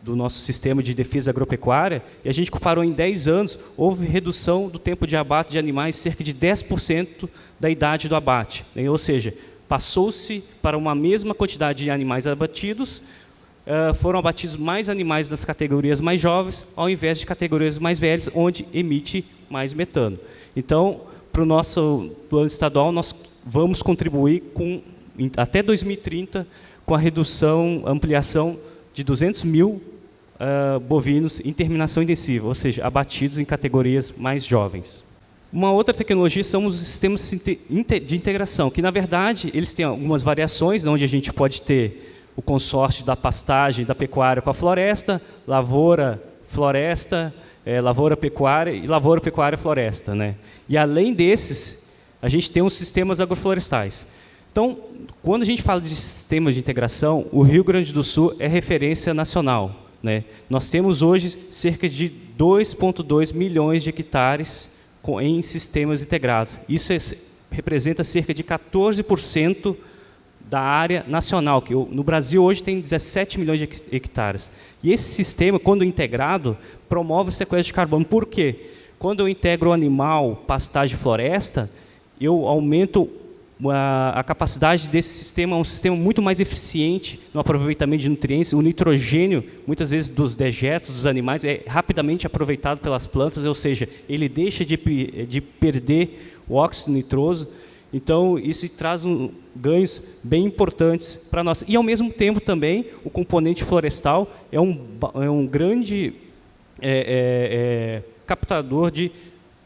E: do nosso sistema de defesa agropecuária e a gente comparou em 10 anos, houve redução do tempo de abate de animais cerca de 10% da idade do abate, né? Ou seja, passou-se para uma mesma quantidade de animais abatidos, foram abatidos mais animais das categorias mais jovens, ao invés de categorias mais velhas, onde emite mais metano. Então, para o nosso plano estadual, nós vamos contribuir até 2030 com a redução, ampliação de 200 mil bovinos em terminação intensiva, ou seja, abatidos em categorias mais jovens. Uma outra tecnologia são os sistemas de integração, que, na verdade, eles têm algumas variações, onde a gente pode ter o consórcio da pastagem da pecuária com a floresta, lavoura, floresta, lavoura, pecuária e lavoura, pecuária, floresta, né? E, além desses, a gente tem os sistemas agroflorestais. Então, quando a gente fala de sistemas de integração, o Rio Grande do Sul é referência nacional, né? Nós temos hoje cerca de 2,2 milhões de hectares em sistemas integrados. Isso representa cerca de 14% da área nacional, que no Brasil hoje tem 17 milhões de hectares. E esse sistema, quando integrado, promove o sequestro de carbono. Por quê? Quando eu integro o animal, pastagem e floresta, eu aumento a capacidade desse sistema, um sistema muito mais eficiente no aproveitamento de nutrientes. O nitrogênio, muitas vezes dos dejetos dos animais, é rapidamente aproveitado pelas plantas, ou seja, ele deixa de perder o óxido nitroso. Então, isso traz ganhos bem importantes para nós. E, ao mesmo tempo, também, o componente florestal é um grande captador de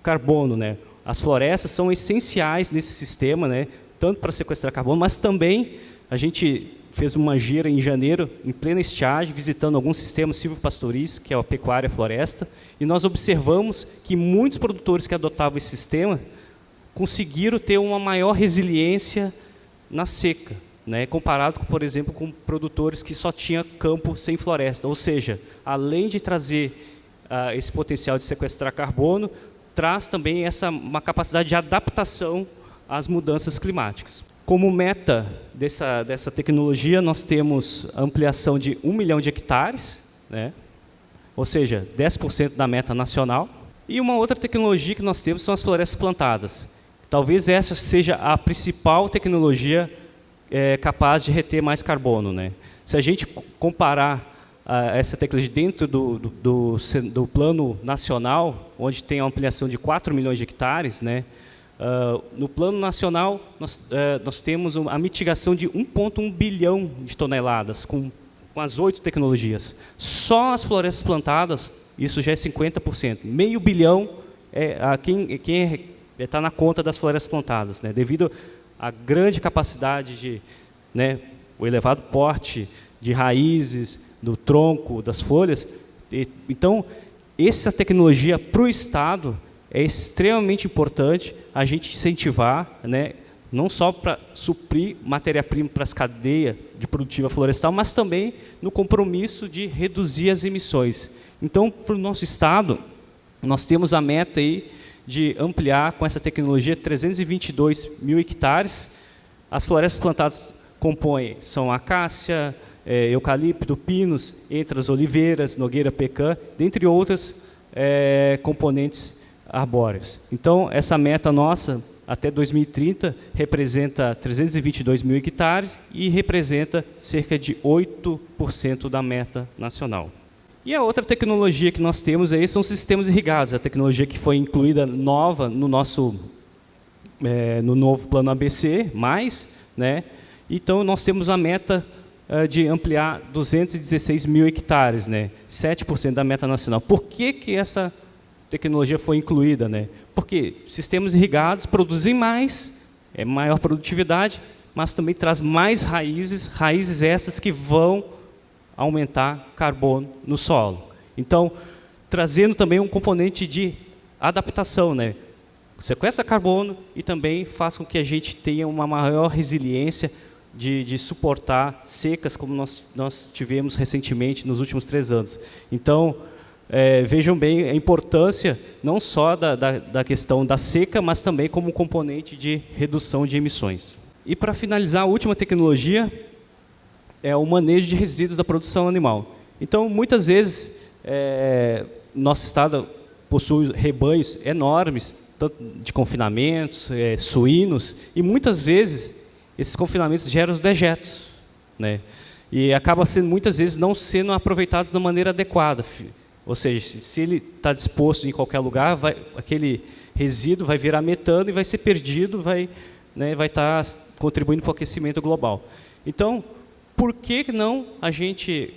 E: carbono, né? As florestas são essenciais nesse sistema, né? Tanto para sequestrar carbono, mas também a gente fez uma gira em janeiro, em plena estiagem, visitando alguns sistemas silvopastoris, que é a pecuária floresta, e nós observamos que muitos produtores que adotavam esse sistema conseguiram ter uma maior resiliência na seca, né, comparado, por exemplo, com produtores que só tinham campo sem floresta. Ou seja, além de trazer esse potencial de sequestrar carbono, traz também uma capacidade de adaptação às mudanças climáticas. Como meta dessa tecnologia, nós temos a ampliação de 1 milhão de hectares, né, ou seja, 10% da meta nacional. E uma outra tecnologia que nós temos são as florestas plantadas. Talvez essa seja a principal tecnologia capaz de reter mais carbono, né? Se a gente comparar essa tecnologia dentro do plano nacional, onde tem a ampliação de 4 milhões de hectares, né? No plano nacional, nós temos a mitigação de 1,1 bilhão de toneladas, com as 8 tecnologias. Só as florestas plantadas, isso já é 50%. Meio bilhão quem está na conta das florestas plantadas, né? Devido à grande capacidade o elevado porte de raízes, do tronco, das folhas. Então, essa tecnologia para o Estado é extremamente importante a gente incentivar, né, não só para suprir matéria-prima para as cadeias de produtiva florestal, mas também no compromisso de reduzir as emissões. Então, para o nosso Estado, nós temos a meta aí de ampliar com essa tecnologia 322 mil hectares. As florestas plantadas são acácia, eucalipto, pinos, entre as oliveiras, nogueira, pecã, dentre outras componentes arbóreos. Então, essa meta nossa, até 2030, representa 322 mil hectares e representa cerca de 8% da meta nacional. E a outra tecnologia que nós temos aí são os sistemas irrigados, a tecnologia que foi incluída nova no nosso no novo plano ABC+, né? Então nós temos a meta de ampliar 216 mil hectares, né? 7% da meta nacional. Por que essa tecnologia foi incluída, né? Porque sistemas irrigados produzem mais, maior produtividade, mas também traz mais raízes essas que vão aumentar carbono no solo. Então, trazendo também um componente de adaptação, né? Sequestra carbono e também faz com que a gente tenha uma maior resiliência de suportar secas, como nós tivemos recentemente nos últimos 3 anos. Então, vejam bem a importância não só da questão da seca, mas também como componente de redução de emissões. E para finalizar, a última tecnologia é o manejo de resíduos da produção animal. Então, muitas vezes, nosso estado possui rebanhos enormes, tanto de confinamentos, suínos, e muitas vezes esses confinamentos geram os dejetos, né? E acaba sendo, muitas vezes, não sendo aproveitados da maneira adequada. Ou seja, se ele está disposto em qualquer lugar, aquele resíduo vai virar metano e vai ser perdido, vai estar contribuindo para o aquecimento global. Então, por que não a gente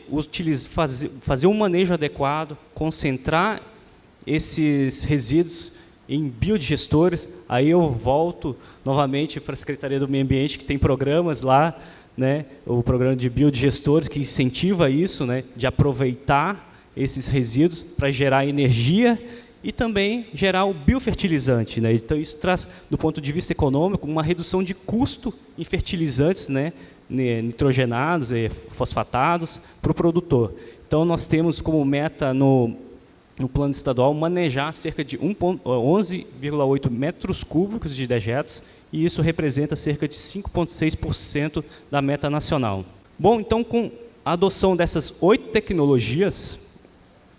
E: fazer um manejo adequado, concentrar esses resíduos em biodigestores? Aí eu volto novamente para a Secretaria do Meio Ambiente, que tem programas lá, né, o programa de biodigestores, que incentiva isso, né, de aproveitar esses resíduos para gerar energia e também gerar o biofertilizante, né? Então, isso traz, do ponto de vista econômico, uma redução de custo em fertilizantes, né, nitrogenados e fosfatados para o produtor. Então, nós temos como meta no plano estadual manejar cerca de 11,8 metros cúbicos de dejetos, e isso representa cerca de 5,6% da meta nacional. Bom, então, com a adoção dessas 8 tecnologias,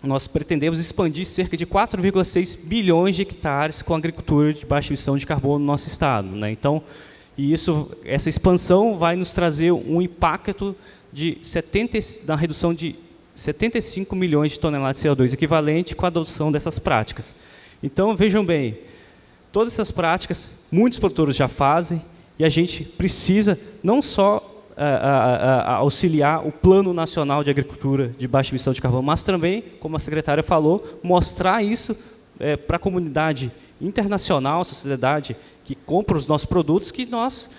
E: nós pretendemos expandir cerca de 4,6 bilhões de hectares com agricultura de baixa emissão de carbono no nosso estado, né? Então, essa expansão vai nos trazer um impacto na redução de 75 milhões de toneladas de CO2, equivalente com a adoção dessas práticas. Então, vejam bem, todas essas práticas, muitos produtores já fazem, e a gente precisa não só auxiliar o Plano Nacional de Agricultura de Baixa Emissão de Carbono, mas também, como a secretária falou, mostrar isso para a comunidade internacional, a sociedade que compra os nossos produtos, que nós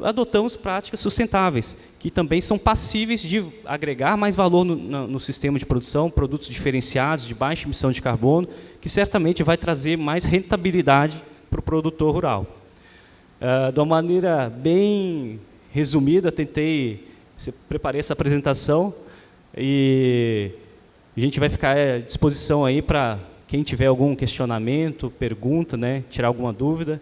E: adotamos práticas sustentáveis, que também são passíveis de agregar mais valor no sistema de produção, produtos diferenciados, de baixa emissão de carbono, que certamente vai trazer mais rentabilidade para o produtor rural. De uma maneira bem resumida, preparei essa apresentação e a gente vai ficar à disposição aí para quem tiver algum questionamento, pergunta, né, tirar alguma dúvida.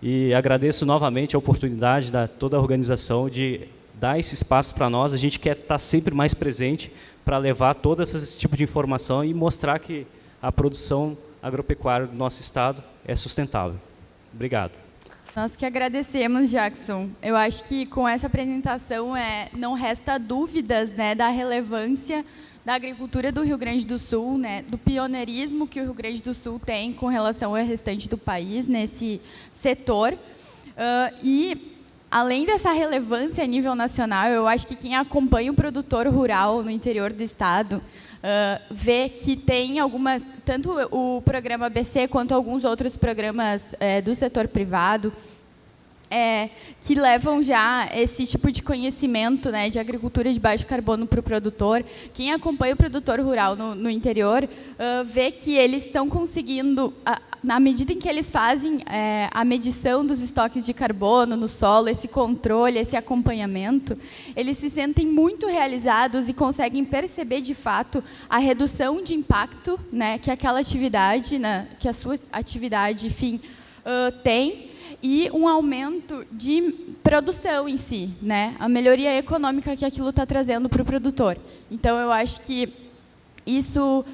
E: E agradeço novamente a oportunidade da toda a organização de dar esse espaço para nós. A gente quer estar sempre mais presente para levar todo esse tipo de informação e mostrar que a produção agropecuária do nosso estado é sustentável. Obrigado.
B: Nós que agradecemos, Jackson. Eu acho que com essa apresentação não resta dúvidas, né, da relevância da agricultura do Rio Grande do Sul, né, do pioneirismo que o Rio Grande do Sul tem com relação ao restante do país nesse setor. E, além dessa relevância a nível nacional, eu acho que quem acompanha o produtor rural no interior do estado vê que tem algumas, tanto o programa ABC quanto alguns outros programas do setor privado, que levam já esse tipo de conhecimento, né, de agricultura de baixo carbono para o produtor. Quem acompanha o produtor rural no interior vê que eles estão conseguindo, na medida em que eles fazem a medição dos estoques de carbono no solo, esse controle, esse acompanhamento, eles se sentem muito realizados e conseguem perceber, de fato, a redução de impacto, né, que aquela atividade, né, que a sua atividade, enfim, tem, e um aumento de produção em si, né? A melhoria econômica que aquilo está trazendo para o produtor. Então, eu acho que isso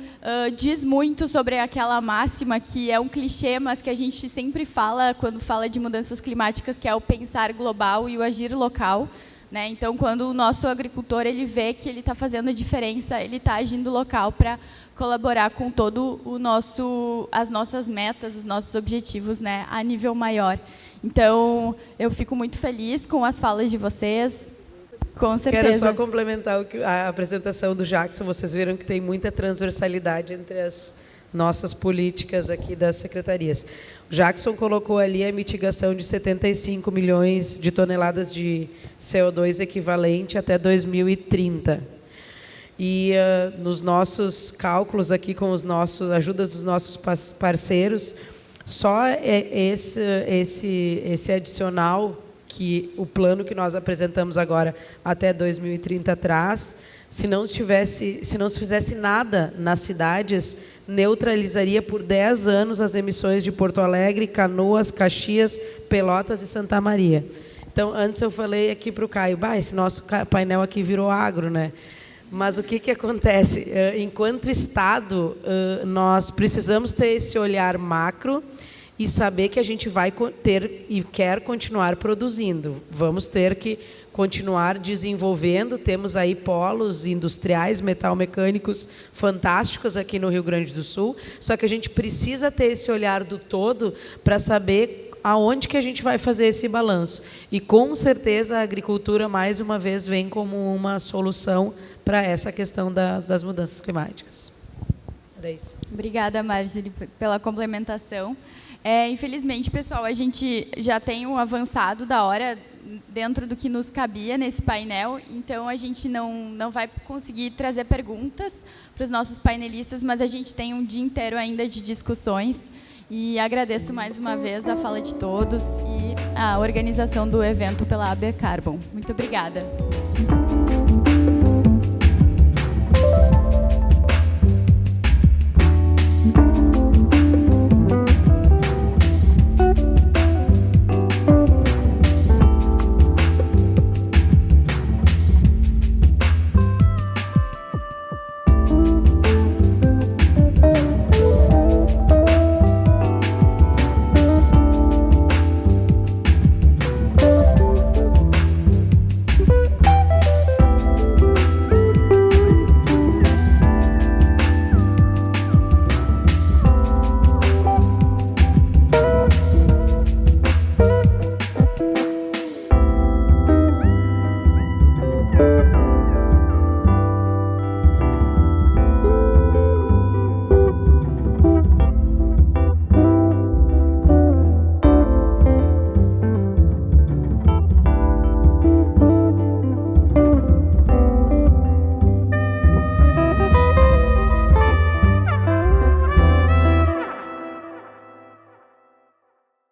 B: diz muito sobre aquela máxima que é um clichê, mas que a gente sempre fala quando fala de mudanças climáticas, que é o pensar global e o agir local, né? Então, quando o nosso agricultor ele vê que ele está fazendo a diferença, ele está agindo local para colaborar com todo as nossas metas, os nossos objetivos, né, a nível maior. Então, eu fico muito feliz com as falas de vocês, com certeza.
C: Quero só complementar a apresentação do Jackson. Vocês viram que tem muita transversalidade entre as nossas políticas aqui das secretarias. O Jackson colocou ali a mitigação de 75 milhões de toneladas de CO2 equivalente até 2030. E nos nossos cálculos aqui, com a ajuda dos nossos parceiros, só esse adicional que o plano que nós apresentamos agora até 2030 traz, se não se fizesse nada nas cidades, neutralizaria por 10 anos as emissões de Porto Alegre, Canoas, Caxias, Pelotas e Santa Maria. Então, antes eu falei aqui para o Caio, esse nosso painel aqui virou agro, né? Mas o que acontece? Enquanto Estado, nós precisamos ter esse olhar macro e saber que a gente vai ter e quer continuar produzindo. Vamos ter que continuar desenvolvendo. Temos aí polos industriais, metalmecânicos fantásticos aqui no Rio Grande do Sul, só que a gente precisa ter esse olhar do todo para saber aonde que a gente vai fazer esse balanço. E, com certeza, a agricultura, mais uma vez, vem como uma solução para essa questão das mudanças climáticas. Era isso.
B: Obrigada, Marjorie, pela complementação. Infelizmente, pessoal, a gente já tem um avançado da hora dentro do que nos cabia nesse painel, então a gente não vai conseguir trazer perguntas para os nossos painelistas, mas a gente tem um dia inteiro ainda de discussões. E agradeço mais uma vez a fala de todos e a organização do evento pela AB Carbon. Muito obrigada.